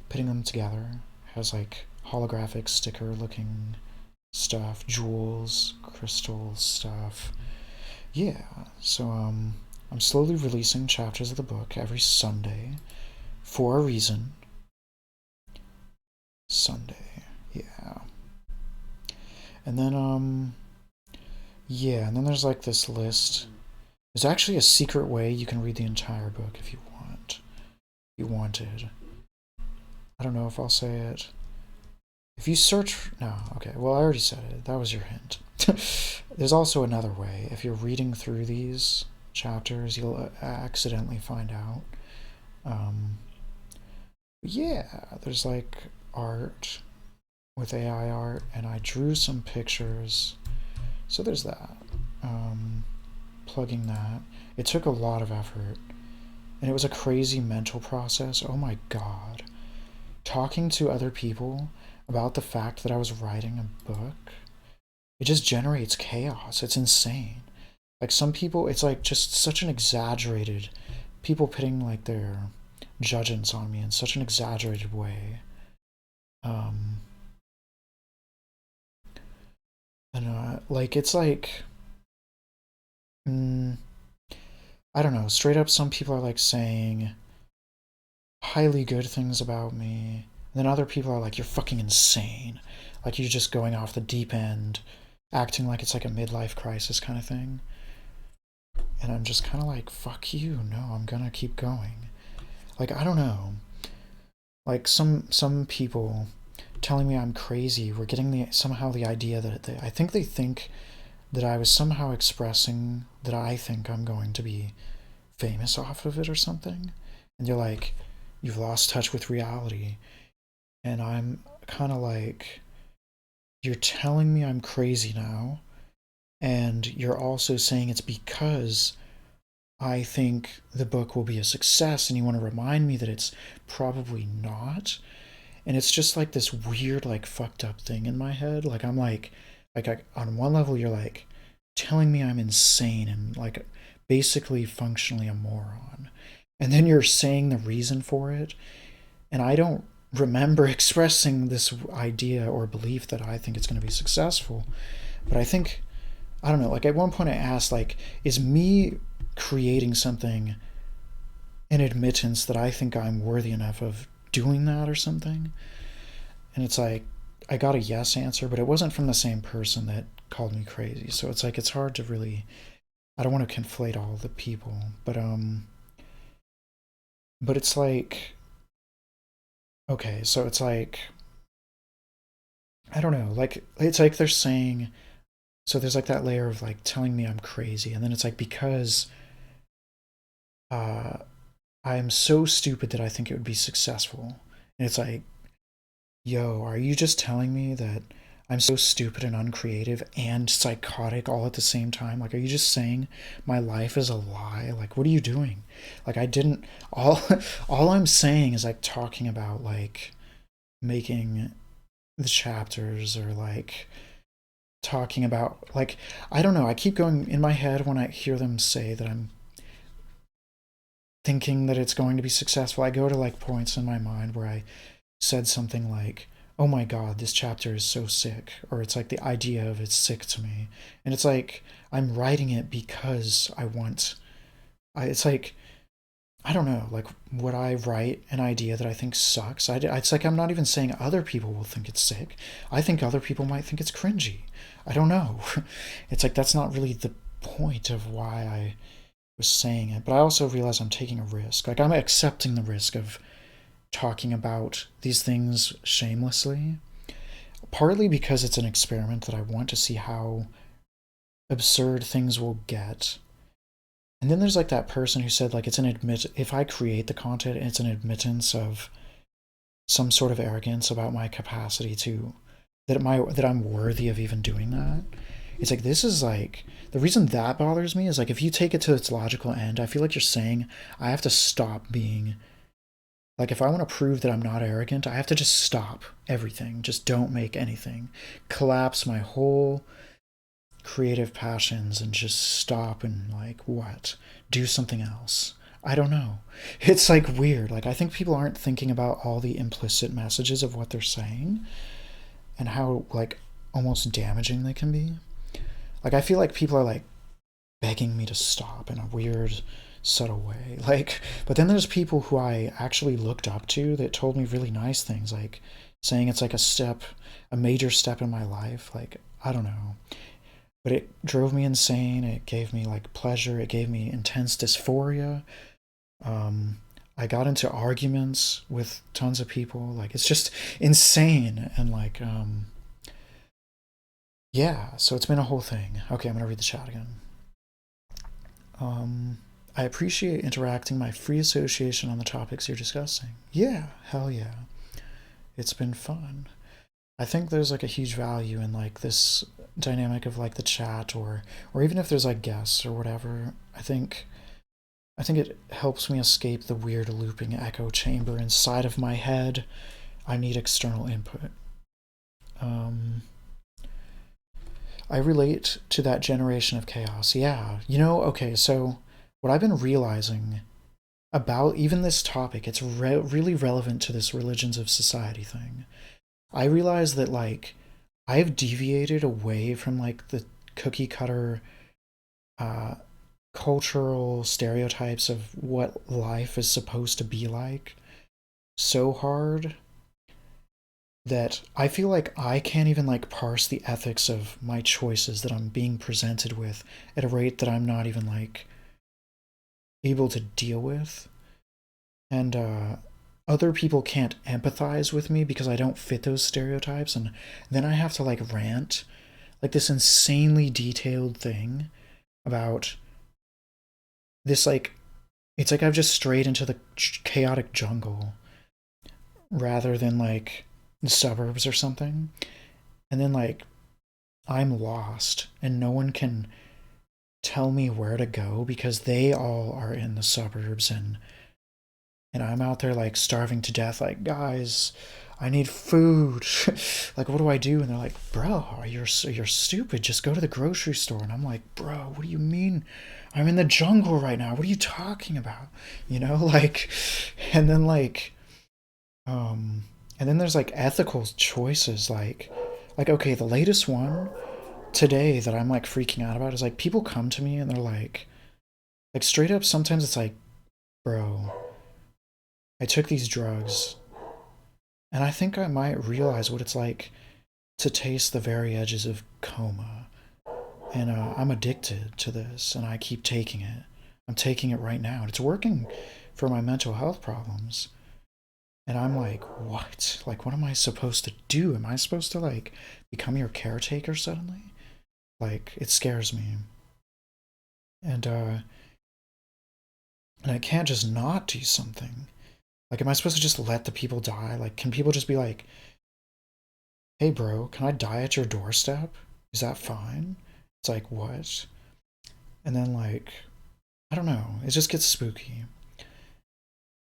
putting them together. It has like holographic sticker looking stuff, jewels, crystal stuff. Yeah, so I'm slowly releasing chapters of the book every Sunday for a reason. Sunday, yeah. And then yeah, and then there's like this list. There's actually a secret way you can read the entire book if you want. If you wanted. I don't know if I'll say it. If you search. No, okay. Well, I already said it. That was your hint. There's also another way. If you're reading through these chapters, you'll accidentally find out. Yeah, there's like art with AI art, and I drew some pictures. So there's that. Plugging that. It took a lot of effort, and it was a crazy mental process. Oh my god. Talking to other people about the fact that I was writing a book, it just generates chaos. It's insane. Like some people, it's like just such an exaggerated, people putting like their judgments on me in such an exaggerated way. And like it's like, mm, I don't know. Straight up, some people are like saying highly good things about me. And then other people are like, you're fucking insane. Like you're just going off the deep end, acting like it's like a midlife crisis kind of thing. And I'm just kind of like, fuck you. No, I'm gonna keep going. Like, I don't know. Like some people telling me I'm crazy were getting somehow the idea that I think they think that I was somehow expressing that I think I'm going to be famous off of it or something. And you're like, you've lost touch with reality. And I'm kind of like, you're telling me I'm crazy now, and you're also saying it's because I think the book will be a success, and you want to remind me that it's probably not. And it's just like this weird, like fucked up thing in my head. Like I'm like on one level, you're like telling me I'm insane and like basically functionally a moron, and then you're saying the reason for it, and I don't remember expressing this idea or belief that I think it's going to be successful. But I think, I don't know, like at one point I asked, like, is me creating something an admittance that I think I'm worthy enough of doing that or something? And it's like, I got a yes answer, but it wasn't from the same person that called me crazy. So it's like, it's hard to really, I don't want to conflate all the people, but it's like, okay, so it's like, I don't know, like, it's like they're saying, so there's like that layer of like telling me I'm crazy, and then it's like because uh, I am so stupid that I think it would be successful, and it's like, yo, are you just telling me that I'm so stupid and uncreative and psychotic all at the same time? Like, are you just saying my life is a lie? Like, what are you doing? Like, I didn't all all I'm saying is like talking about like making the chapters or like talking about like I don't know, I keep going in my head when I hear them say that I'm thinking that it's going to be successful. I go to like points in my mind where I said something like, oh my god, this chapter is so sick, or it's like the idea of it's sick to me, and it's like I'm writing it because it's like, I don't know, like, would I write an idea that I think sucks? It's like I'm not even saying other people will think it's sick. I think other people might think it's cringy. I don't know. It's like that's not really the point of why I was saying it. But I also realize I'm taking a risk. Like I'm accepting the risk of talking about these things shamelessly. partly because it's an experiment that I want to see how absurd things will get. And then there's like that person who said like if I create the content, it's an admittance of some sort of arrogance about my capacity to that I'm worthy of even doing that. It's like this is like the reason that bothers me is like if you take it to its logical end, I feel like you're saying I have to stop being like if I want to prove that I'm not arrogant, I have to just stop everything. Just don't make anything. Collapse my whole creative passions and just stop and like what? Do something else. I don't know. It's like weird. Like I think people aren't thinking about all the implicit messages of what they're saying and how like almost damaging they can be. Like I feel like people are like begging me to stop in a weird subtle way. Like but then there's people who I actually looked up to that told me really nice things like saying it's like a major step in my life. Like I don't know. But it drove me insane. It gave me like pleasure. It gave me intense dysphoria. Um, I got into arguments with tons of people. Like it's just insane. And like, yeah. So it's been a whole thing. Okay, I'm gonna read the chat again. I appreciate interacting my free association on the topics you're discussing. Yeah, hell yeah. It's been fun. I think there's like a huge value in like this dynamic of like the chat or even if there's like guests or whatever. I think it helps me escape the weird looping echo chamber inside of my head. I need external input. Um, I relate to that generation of chaos. Yeah, okay, so what I've been realizing about even this topic, it's really relevant to this religions of society thing. I realize that like I've deviated away from like the cookie cutter uh, cultural stereotypes of what life is supposed to be like so hard that I feel like I can't even like parse the ethics of my choices that I'm being presented with at a rate that I'm not even like able to deal with. And other people can't empathize with me because I don't fit those stereotypes and then I have to like rant like this insanely detailed thing about this like it's like I've just strayed into the chaotic jungle rather than like the suburbs or something. And then like I'm lost and no one can tell me where to go because they all are in the suburbs and I'm out there like starving to death like guys I need food. Like what do I do? And they're like, "Bro, you're stupid. Just go to the grocery store." And I'm like, "Bro, what do you mean? I'm in the jungle right now. What are you talking about?" Like and then like um and then there's like ethical choices like okay, the latest one today that I'm like freaking out about is like people come to me and they're like straight up sometimes it's like, "Bro, I took these drugs and I think I might realize what it's like to taste the very edges of coma. And I'm addicted to this, and I keep taking it. I'm taking it right now, and it's working for my mental health problems." And I'm like, what? Like, what am I supposed to do? Am I supposed to, like, become your caretaker suddenly? Like, it scares me. And, uh, and I can't just not do something. Like, am I supposed to just let the people die? Like, can people just be like, "Hey, bro, can I die at your doorstep? Is that fine?" It's like, what? And then, like, I don't know. It just gets spooky.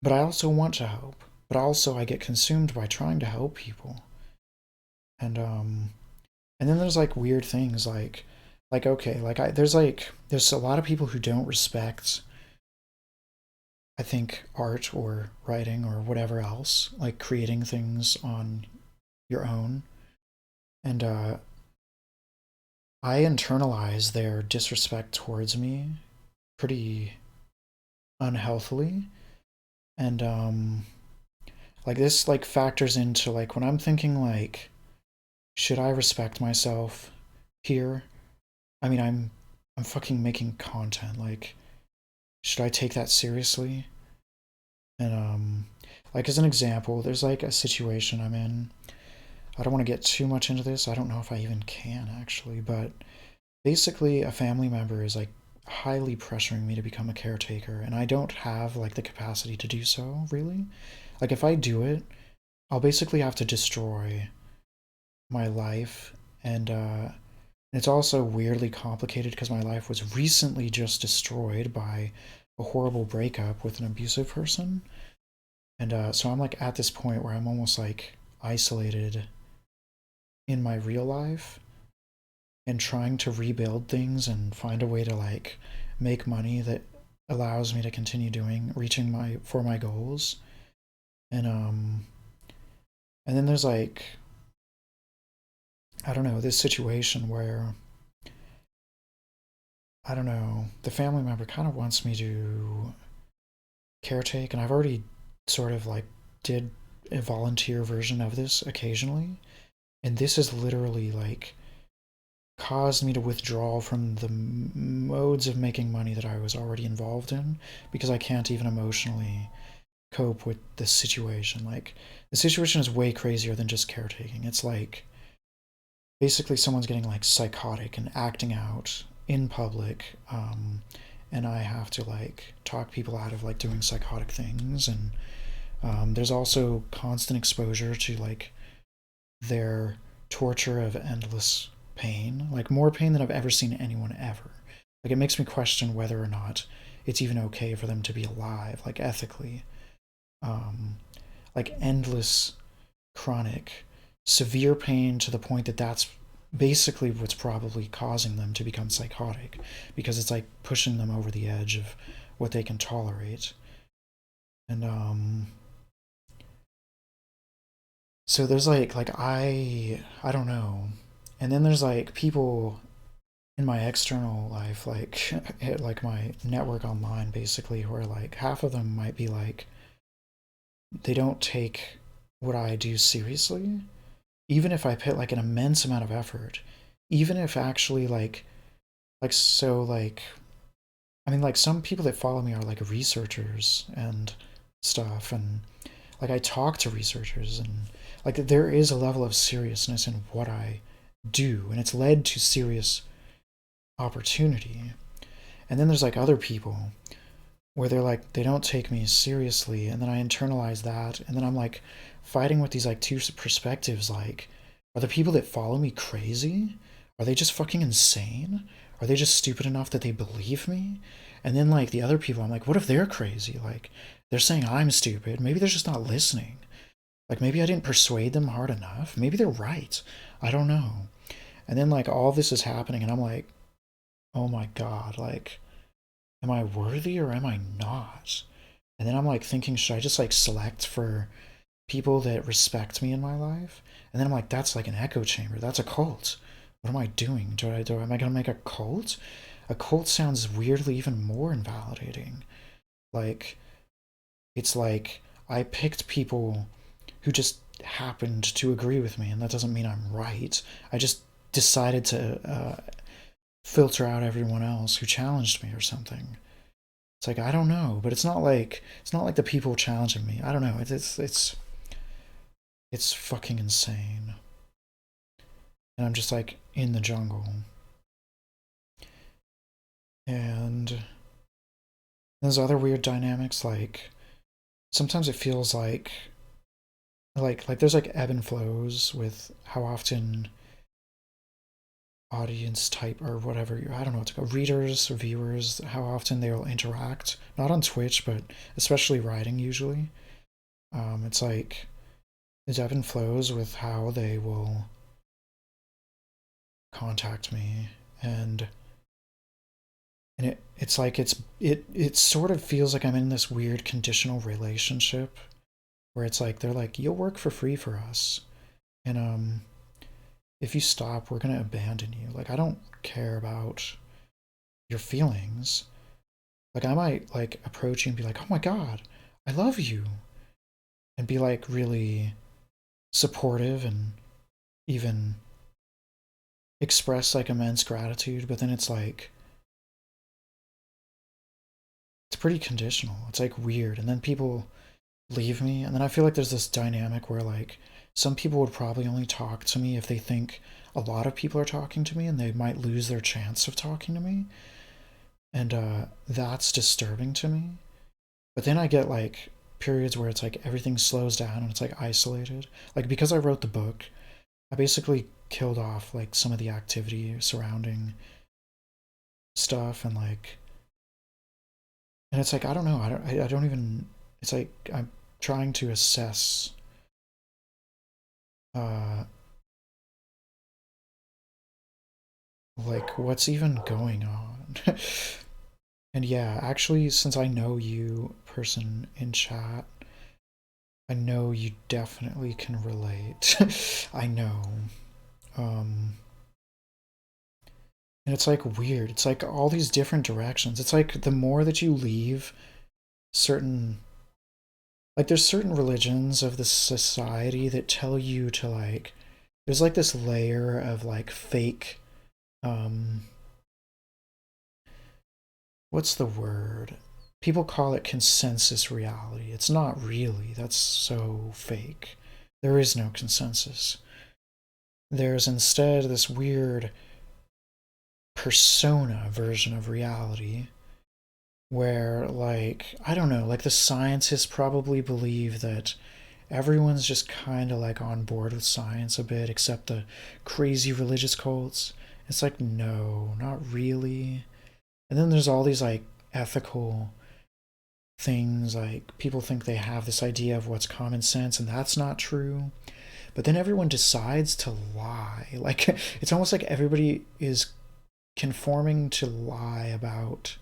But I also want to help. But also, I get consumed by trying to help people. And, and then there's, like, weird things okay, there's a lot of people who don't respect, I think, art or writing or whatever else, like creating things on your own. And, I internalize their disrespect towards me pretty unhealthily. And like this like factors into like when I'm thinking like should I respect myself here? I mean, I'm fucking making content. Like should I take that seriously? And like as an example, there's like a situation I'm in. I don't want to get too much into this. I don't know if I even can actually, but basically, a family member is like highly pressuring me to become a caretaker, and I don't have like the capacity to do so, really. Like, if I do it, I'll basically have to destroy my life, and it's also weirdly complicated because my life was recently just destroyed by a horrible breakup with an abusive person. And so I'm like at this point where I'm almost like isolated in my real life and trying to rebuild things and find a way to like make money that allows me to continue doing reaching my goals. And and then there's like, I don't know, this situation where, I don't know, the family member kind of wants me to caretake, and I've already sort of like did a volunteer version of this occasionally, and this is literally like caused me to withdraw from the modes of making money that I was already involved in because I can't even emotionally cope with the situation. Like, the situation is way crazier than just caretaking. It's like basically someone's getting like psychotic and acting out in public, and I have to like talk people out of like doing psychotic things. And there's also constant exposure to like their torture of endless pain, like more pain than I've ever seen anyone ever. Like, it makes me question whether or not it's even okay for them to be alive, like ethically. Um, like endless, chronic, severe pain to the point that that's basically what's probably causing them to become psychotic, because it's like pushing them over the edge of what they can tolerate. And so there's like I don't know. And then there's like people in my external life, like like my network online, basically, where like half of them might be like they don't take what I do seriously, even if I put like an immense amount of effort, even if actually like so like I mean, like, some people that follow me are like researchers and stuff, and like I talk to researchers, and like there is a level of seriousness in what I do, and it's led to serious opportunity. And then there's like other people where they're like they don't take me seriously, and then I internalize that, and then I'm like fighting with these like two perspectives. Like, are the people that follow me crazy? Are they just fucking insane? Are they just stupid enough that they believe me? And then like the other people, I'm like, what if they're crazy? Like, they're saying I'm stupid, maybe they're just not listening. Like, maybe I didn't persuade them hard enough, maybe they're right, I don't know. And then like all this is happening, and I'm like, oh my god, like, am I worthy or am I not? And then I'm like thinking, should I just like select for people that respect me in my life? And then I'm like, that's like an echo chamber. That's a cult. What am I doing? Am I gonna make a cult? A cult sounds weirdly even more invalidating. Like, it's like I picked people who just happened to agree with me, and that doesn't mean I'm right. I just decided to filter out everyone else who challenged me or something. It's like, I don't know, but it's not like the people challenging me. I don't know. It's fucking insane. And I'm just like in the jungle. And there's other weird dynamics, like sometimes it feels like there's like ebb and flows with how often audience type or whatever, I don't know what to call, readers or viewers, how often they'll interact, not on Twitch but especially writing usually. It's like it ebb and flows with how they will contact me. And it's like it sort of feels like I'm in this weird conditional relationship where it's like they're like, you'll work for free for us, and if you stop, we're gonna abandon you. Like, I don't care about your feelings. Like, I might like approach you and be like, oh my god, I love you, and be like really supportive and even express like immense gratitude, but then it's like it's pretty conditional. It's like weird. And then people leave me, and then I feel like there's this dynamic where like some people would probably only talk to me if they think a lot of people are talking to me and they might lose their chance of talking to me. And that's disturbing to me. But then I get like periods where it's like everything slows down and it's like isolated. Like because I wrote the book, I basically killed off like some of the activity surrounding stuff and like, and it's like I don't know, I don't even, it's like I'm trying to assess uh like what's even going on. And yeah, actually, since I know you, person in chat, I know you definitely can relate. I know. Um, and it's like weird. It's like all these different directions. It's like the more that you leave certain, like there's certain religions of the society that tell you to like, there's like this layer of like fake, um, what's the word? People call it consensus reality. It's not really. That's so fake. There is no consensus. There's instead this weird persona version of reality where, like, I don't know, like the scientists probably believe that everyone's just kind of like on board with science a bit, except the crazy religious cults. It's like, no, not really. And then there's all these like ethical things, like people think they have this idea of what's common sense, and that's not true. But then everyone decides to lie. Like, it's almost like everybody is conforming to lie about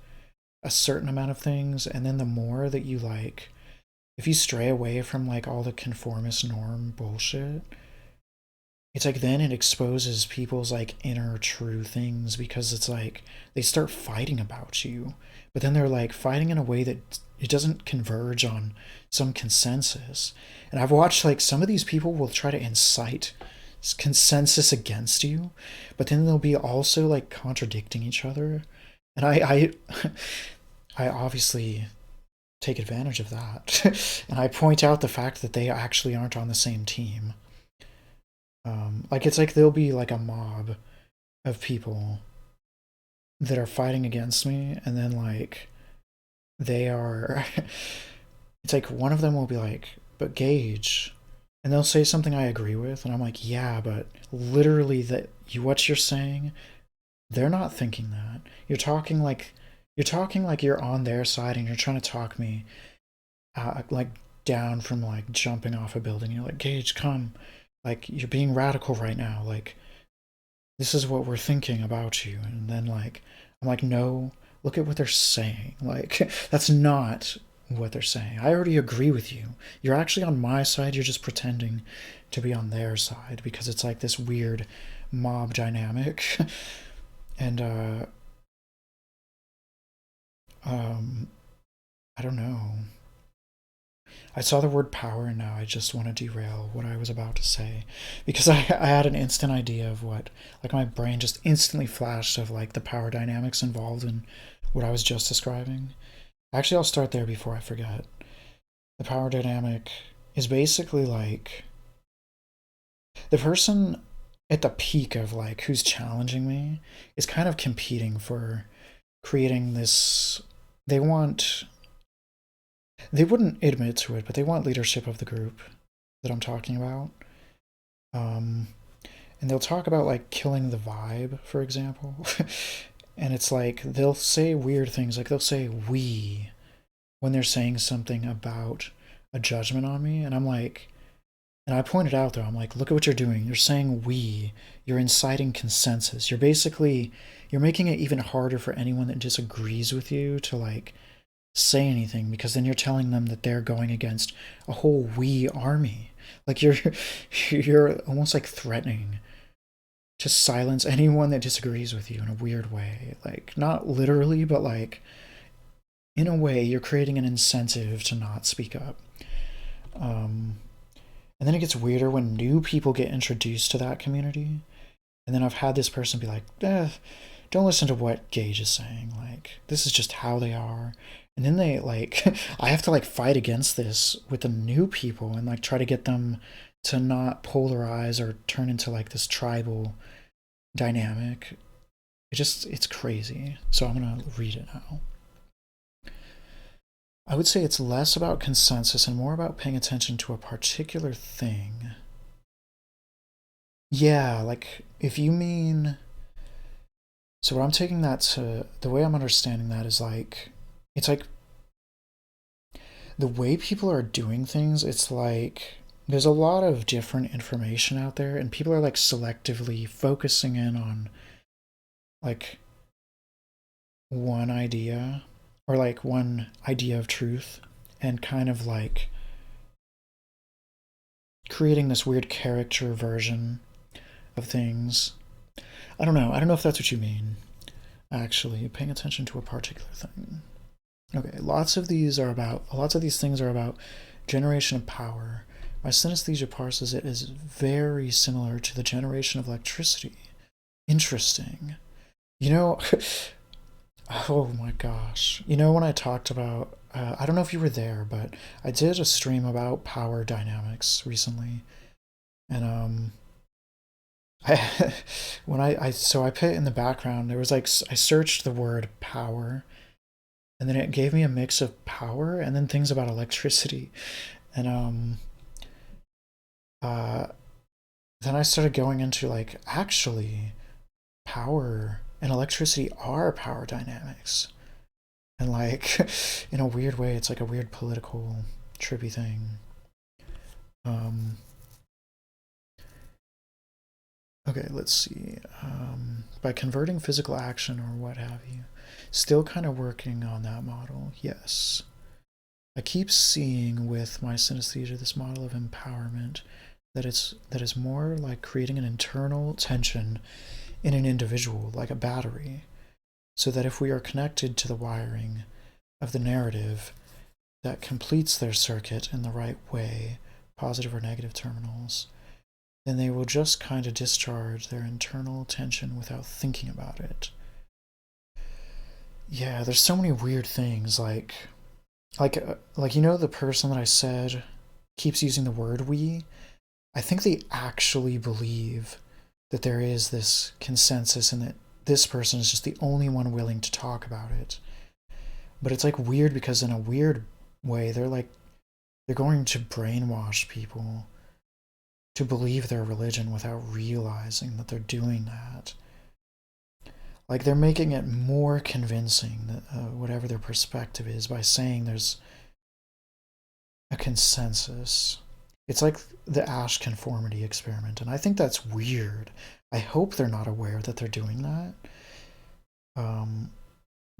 a certain amount of things, and then the more that you like, if you stray away from like all the conformist norm bullshit, it's like then it exposes people's like inner true things, because it's like they start fighting about you, but then they're like fighting in a way that it doesn't converge on some consensus. And I've watched like some of these people will try to incite consensus against you, but then they'll be also like contradicting each other. And I obviously take advantage of that. And I point out the fact that they actually aren't on the same team. Like it's like there'll be like a mob of people that are fighting against me, and then like they are. It's like one of them will be like, "But Gage," and they'll say something I agree with, and I'm like, "Yeah, but literally that you what you're saying, they're not thinking that. You're talking like you're on their side, and you're trying to talk me like down from like jumping off a building. You're like, Gage, come." Like, you're being radical right now. Like, this is what we're thinking about you. And then, like, I'm like, no, look at what they're saying. Like, that's not what they're saying. I already agree with you. You're actually on my side. You're just pretending to be on their side because it's like this weird mob dynamic. And, um, I don't know. I saw the word power and now I just want to derail what I was about to say because I had an instant idea of what, like, my brain just instantly flashed of like the power dynamics involved in what I was just describing. Actually, I'll start there before I forget. The power dynamic is basically like the person at the peak of like who's challenging me is kind of competing for creating this. They want, they wouldn't admit to it, but they want leadership of the group that I'm talking about. Um, and they'll talk about like killing the vibe, for example. And it's like they'll say weird things, like they'll say "we" when they're saying something about a judgment on me, and I'm like, and I pointed out though, I'm like, look at what you're doing. You're saying "we." You're inciting consensus. You're making it even harder for anyone that disagrees with you to like say anything, because then you're telling them that they're going against a whole "we" army. Like you're almost like threatening to silence anyone that disagrees with you in a weird way. Like not literally, but like in a way you're creating an incentive to not speak up. Um, and then it gets weirder when new people get introduced to that community. And then I've had this person be like, don't listen to what Gage is saying. Like, this is just how they are. And then they, like, I have to, like, fight against this with the new people and, like, try to get them to not polarize or turn into like this tribal dynamic. It's crazy. So I'm gonna read it now. I would say it's less about consensus and more about paying attention to a particular thing. Yeah, like if you mean. So what I'm taking that to, the way I'm understanding that is like, it's like the way people are doing things, it's like there's a lot of different information out there, and people are like selectively focusing in on like one idea or like one idea of truth and kind of like creating this weird caricature version of things. I don't know. I don't know if that's what you mean, actually, paying attention to a particular thing. Okay, lots of these things are about generation of power. My synesthesia parses it as very similar to the generation of electricity. Interesting. You know, oh my gosh. You know, when I talked about, I don't know if you were there, but I did a stream about power dynamics recently. And, I, when so I put in the background, there was like, I searched the word power, and then it gave me a mix of power and then things about electricity. And, uh, then I started going into like, actually, power and electricity are power dynamics. And like, in a weird way, it's like a weird political, trippy thing. Um, okay, let's see. By converting physical action or what have you. Still kind of working on that model, yes. I keep seeing with my synesthesia this model of empowerment that is more like creating an internal tension in an individual, like a battery, so that if we are connected to the wiring of the narrative that completes their circuit in the right way, positive or negative terminals, then they will just kind of discharge their internal tension without thinking about it. Yeah, there's so many weird things like you know the person that I said keeps using the word we. I think they actually believe that there is this consensus and that this person is just the only one willing to talk about it. But it's like weird because in a weird way they're going to brainwash people to believe their religion without realizing that they're doing that. Like they're making it more convincing that whatever their perspective is by saying there's a consensus. It's like the Asch conformity experiment, and I think that's weird. I hope they're not aware that they're doing that,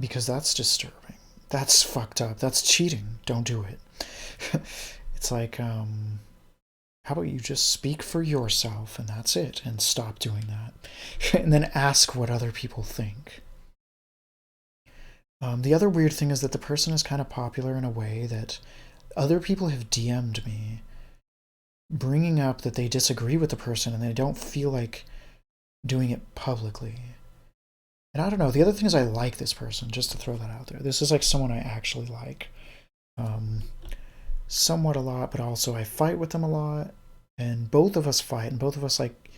because that's disturbing. That's fucked up. That's cheating. Don't do it. It's like, how about you just speak for yourself and that's it, and stop doing that, and then ask what other people think. The other weird thing is that the person is kind of popular in a way that other people have DM'd me bringing up that they disagree with the person and they don't feel like doing it publicly. And I don't know. The other thing is I like this person, just to throw that out there. This is like someone I actually like. Somewhat a lot, but also I fight with them a lot. And both of us fight and both of us like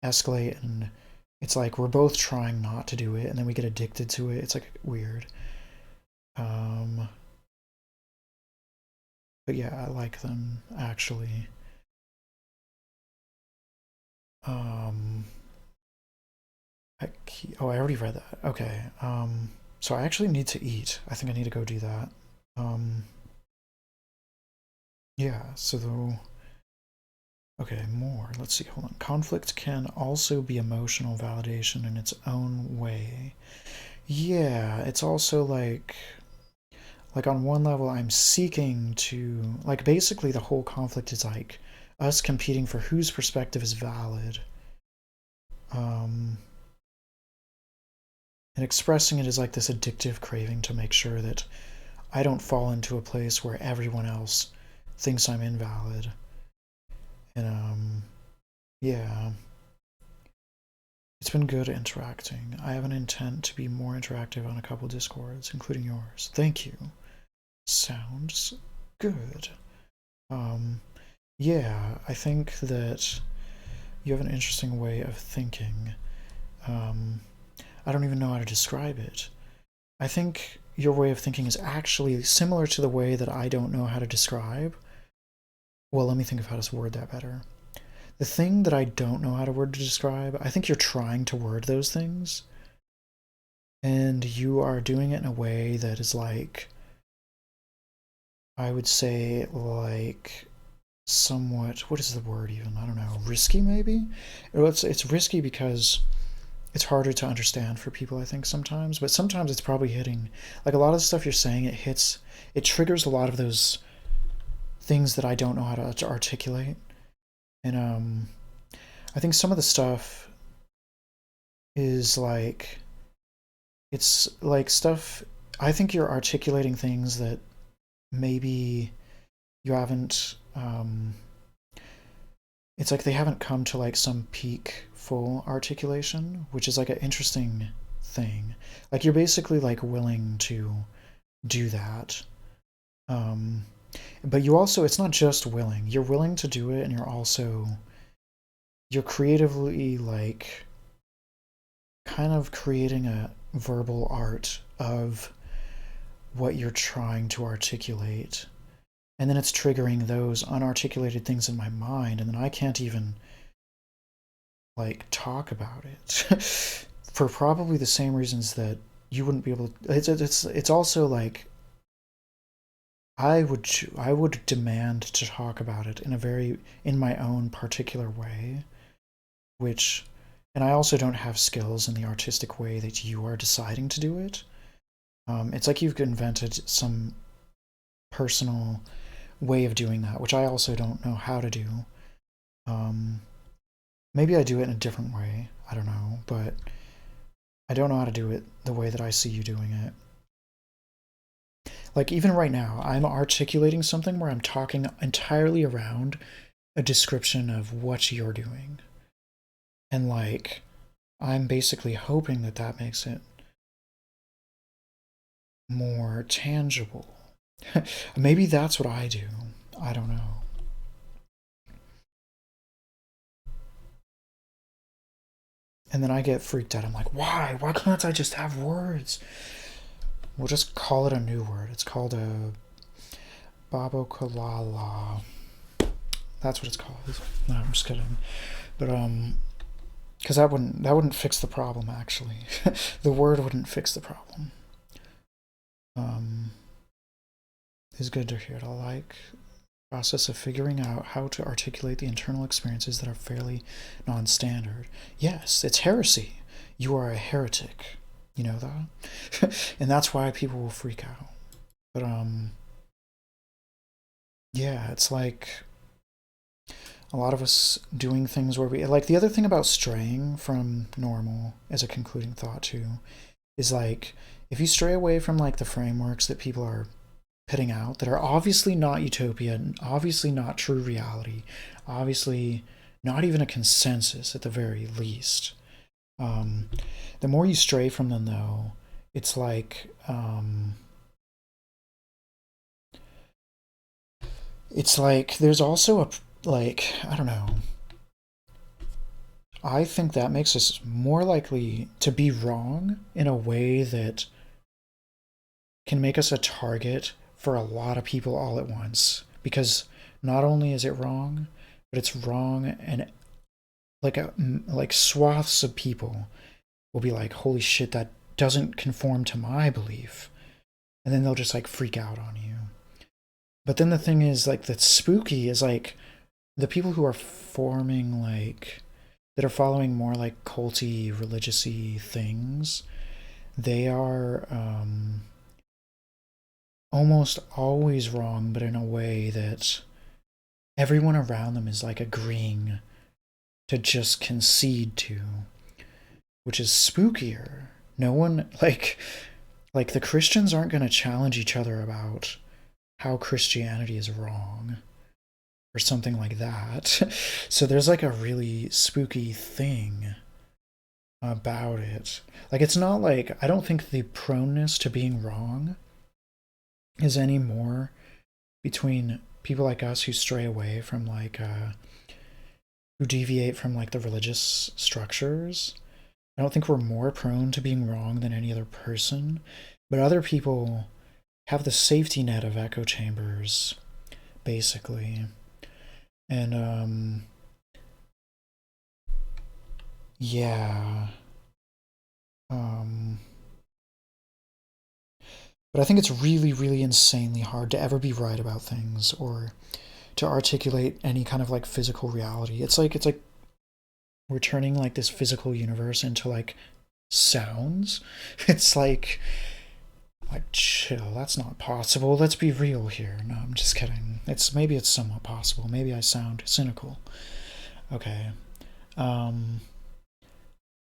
escalate, and it's like we're both trying not to do it and then we get addicted to it. It's like weird. But yeah, I like them actually. Um, I already read that. Okay. So I actually need to eat. I think I need to go do that. Um, yeah. Okay, more. Let's see. Hold on. Conflict can also be emotional validation in its own way. Yeah, it's also like on one level I'm seeking to like basically the whole conflict is like us competing for whose perspective is valid. And expressing it is like this addictive craving to make sure that I don't fall into a place where everyone else thinks I'm invalid. And yeah. It's been good interacting. I have an intent to be more interactive on a couple Discords, including yours. Thank you. Sounds good. Um Yeah, I think that you have an interesting way of thinking. Um, I don't even know how to describe it. I think your way of thinking is actually similar to the way that I don't know how to describe. Well, let me think of how to word that better. The thing that I don't know how to word to describe, I think you're trying to word those things, and you are doing it in a way that is like, I would say, like somewhat, what is the word even? I don't know, risky maybe? It's risky because it's harder to understand for people, I think, sometimes, but sometimes it's probably hitting, like a lot of the stuff you're saying, it triggers a lot of those things that I don't know how to articulate. And I think some of the stuff is like, it's like stuff, I think you're articulating things that maybe you haven't, it's like they haven't come to like some peak full articulation, which is like an interesting thing. Like you're basically like willing to do that. Um, but you also, it's not just willing. You're willing to do it, and you're creatively like kind of creating a verbal art of what you're trying to articulate. And then it's triggering those unarticulated things in my mind, and then I can't even like talk about it for probably the same reasons that you wouldn't be able to. It's also like I would demand to talk about it in a very in my own particular way, which and I also don't have skills in the artistic way that you are deciding to do it. It's like you've invented some personal way of doing that, which I also don't know how to do. Um, Maybe I do it in a different way. I don't know, but I don't know how to do it the way that I see you doing it. Like even right now, I'm articulating something where I'm talking entirely around a description of what you're doing. And like I'm basically hoping that that makes it more tangible. Maybe that's what I do. I don't know. And then I get freaked out. I'm like, why? Why can't I just have words? We'll just call it a new word. It's called a babokalala. That's what it's called. No, I'm just kidding. But because that wouldn't fix the problem actually. The word wouldn't fix the problem. Um, is good to hear. I like process of figuring out how to articulate the internal experiences that are fairly non-standard. Yes, it's heresy. You are a heretic. You know that, and that's why people will freak out. But yeah, it's like a lot of us doing things where we like the other thing about straying from normal as a concluding thought too is like if you stray away from like the frameworks that people are pitting out that are obviously not utopia, obviously not true reality, obviously not even a consensus at the very least. Um, the more you stray from them, though, it's like there's also a like I don't know. I think that makes us more likely to be wrong in a way that can make us a target for a lot of people all at once. Because not only is it wrong, but it's wrong, and like swaths of people will be like, "Holy shit, that doesn't conform to my belief," and then they'll just like freak out on you. But then the thing is, like, that's spooky is like the people who are forming like that are following more like culty, religiousy things. They are almost always wrong, but in a way that everyone around them is like agreeing to just concede to, which is spookier. No one like the Christians aren't going to challenge each other about how Christianity is wrong or something like that. So there's like a really spooky thing about it. Like it's not like I don't think the proneness to being wrong is any more between people like us who stray away from who deviate from the religious structures. I don't think we're more prone to being wrong than any other person, but other people have the safety net of echo chambers, basically. And yeah. Um but I think it's really, really insanely hard to ever be right about things or to articulate any kind of physical reality. It's like we're turning this physical universe into sounds. It's chill, that's not possible. Let's be real here. No, I'm just kidding. Maybe it's somewhat possible. Maybe I sound cynical. Okay. Um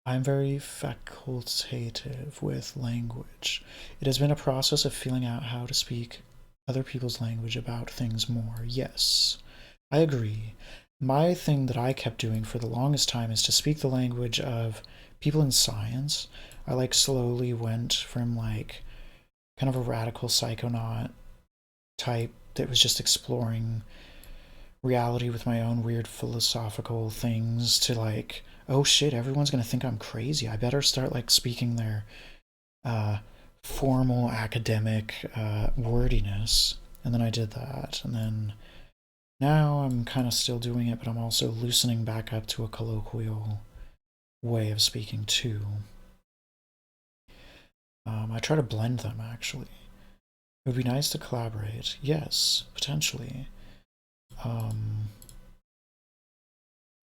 I'm very facultative with language. It has been a process of feeling out how to speak other people's language about things more. Yes, I agree. My thing that I kept doing for the longest time is to speak the language of people in science. I slowly went from kind of a radical psychonaut type that was just exploring reality with my own weird philosophical things to oh shit, everyone's gonna think I'm crazy. I better start speaking their uh, formal academic wordiness. And then I did that. And then now I'm kind of still doing it, but I'm also loosening back up to a colloquial way of speaking too. I try to blend them actually. It would be nice to collaborate. Yes, potentially.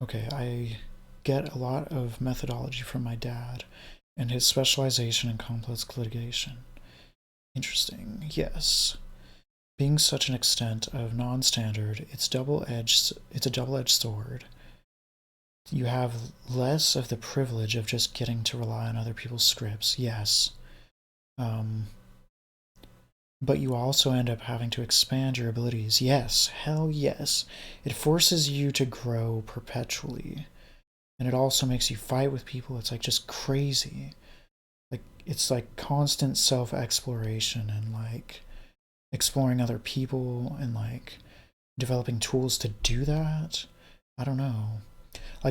Okay, I get a lot of methodology from my dad and his specialization in complex litigation. Interesting, yes. Being such an extent of non-standard, it's a double-edged sword. You have less of the privilege of just getting to rely on other people's scripts, yes. But you also end up having to expand your abilities. Yes, hell yes. It forces you to grow perpetually. And it also makes you fight with people. It's just crazy. It's constant self-exploration and exploring other people and developing tools to do that. I don't know.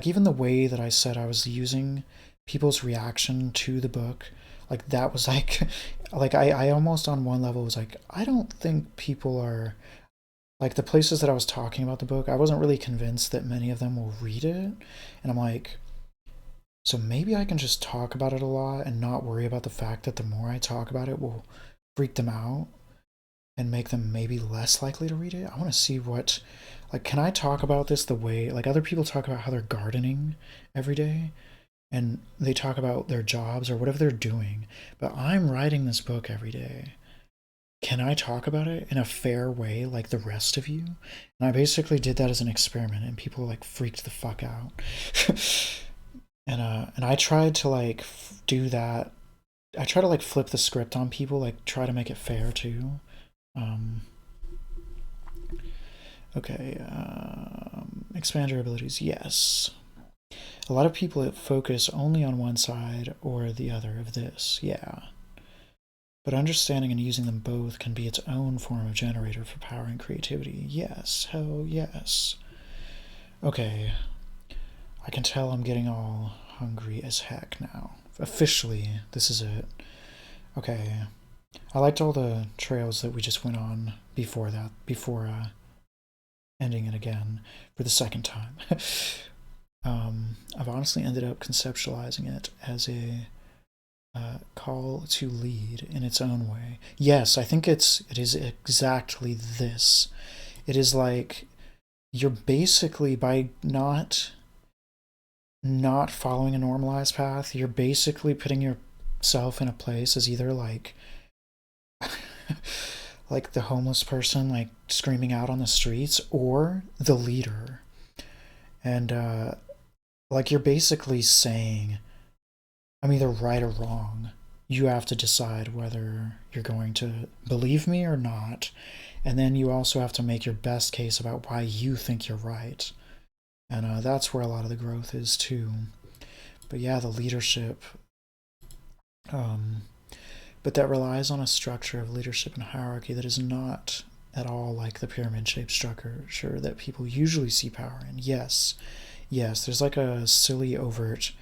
Even the way that I said I was using people's reaction to the book, that was I almost on one level was I don't think people are the places that I was talking about the book, I wasn't really convinced that many of them will read it. And I'm so maybe I can just talk about it a lot and not worry about the fact that the more I talk about it will freak them out and make them maybe less likely to read it. I want to see what can I talk about this the way other people talk about how they're gardening every day and they talk about their jobs or whatever they're doing, but I'm writing this book every day. Can I talk about it in a fair way like the rest of you? And I basically did that as an experiment and people freaked the fuck out. And I tried to do that. I try to flip the script on people, try to make it fair too. Okay, expand your abilities, yes. A lot of people focus only on one side or the other of this, yeah. But understanding and using them both can be its own form of generator for power and creativity. Yes, hell yes. Okay, I can tell I'm getting all hungry as heck now. Officially, this is it. Okay, I liked all the trails that we just went on before ending it again for the second time. I've honestly ended up conceptualizing it as a call to lead in its own way. Yes, I think it is exactly this. It is you're basically, by not following a normalized path, you're basically putting yourself in a place as either the homeless person screaming out on the streets or the leader. And you're basically saying, I'm either right or wrong. You have to decide whether you're going to believe me or not. And then you also have to make your best case about why you think you're right. And that's where a lot of the growth is too. But yeah, the leadership. But that relies on a structure of leadership and hierarchy that is not at all like the pyramid-shaped structure that people usually see power in. Yes, there's like a silly overt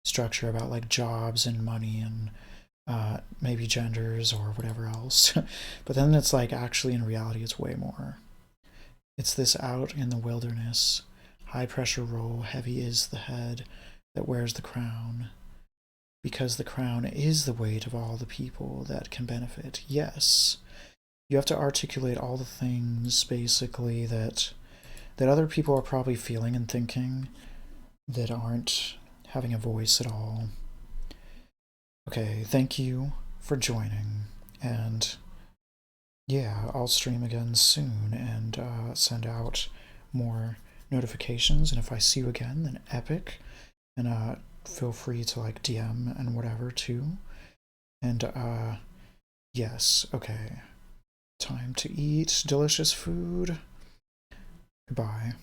structure about like jobs and money and maybe genders or whatever else. But then it's like actually in reality it's way more. It's this out in the wilderness, high pressure role, heavy is the head that wears the crown, because the crown is the weight of all the people that can benefit. Yes, you have to articulate all the things basically that other people are probably feeling and thinking that aren't having a voice at all. Okay, thank you for joining, and yeah, I'll stream again soon and send out more notifications. And if I see you again, then epic. And feel free to like DM and whatever too. And yes, okay. Time to eat delicious food. Goodbye.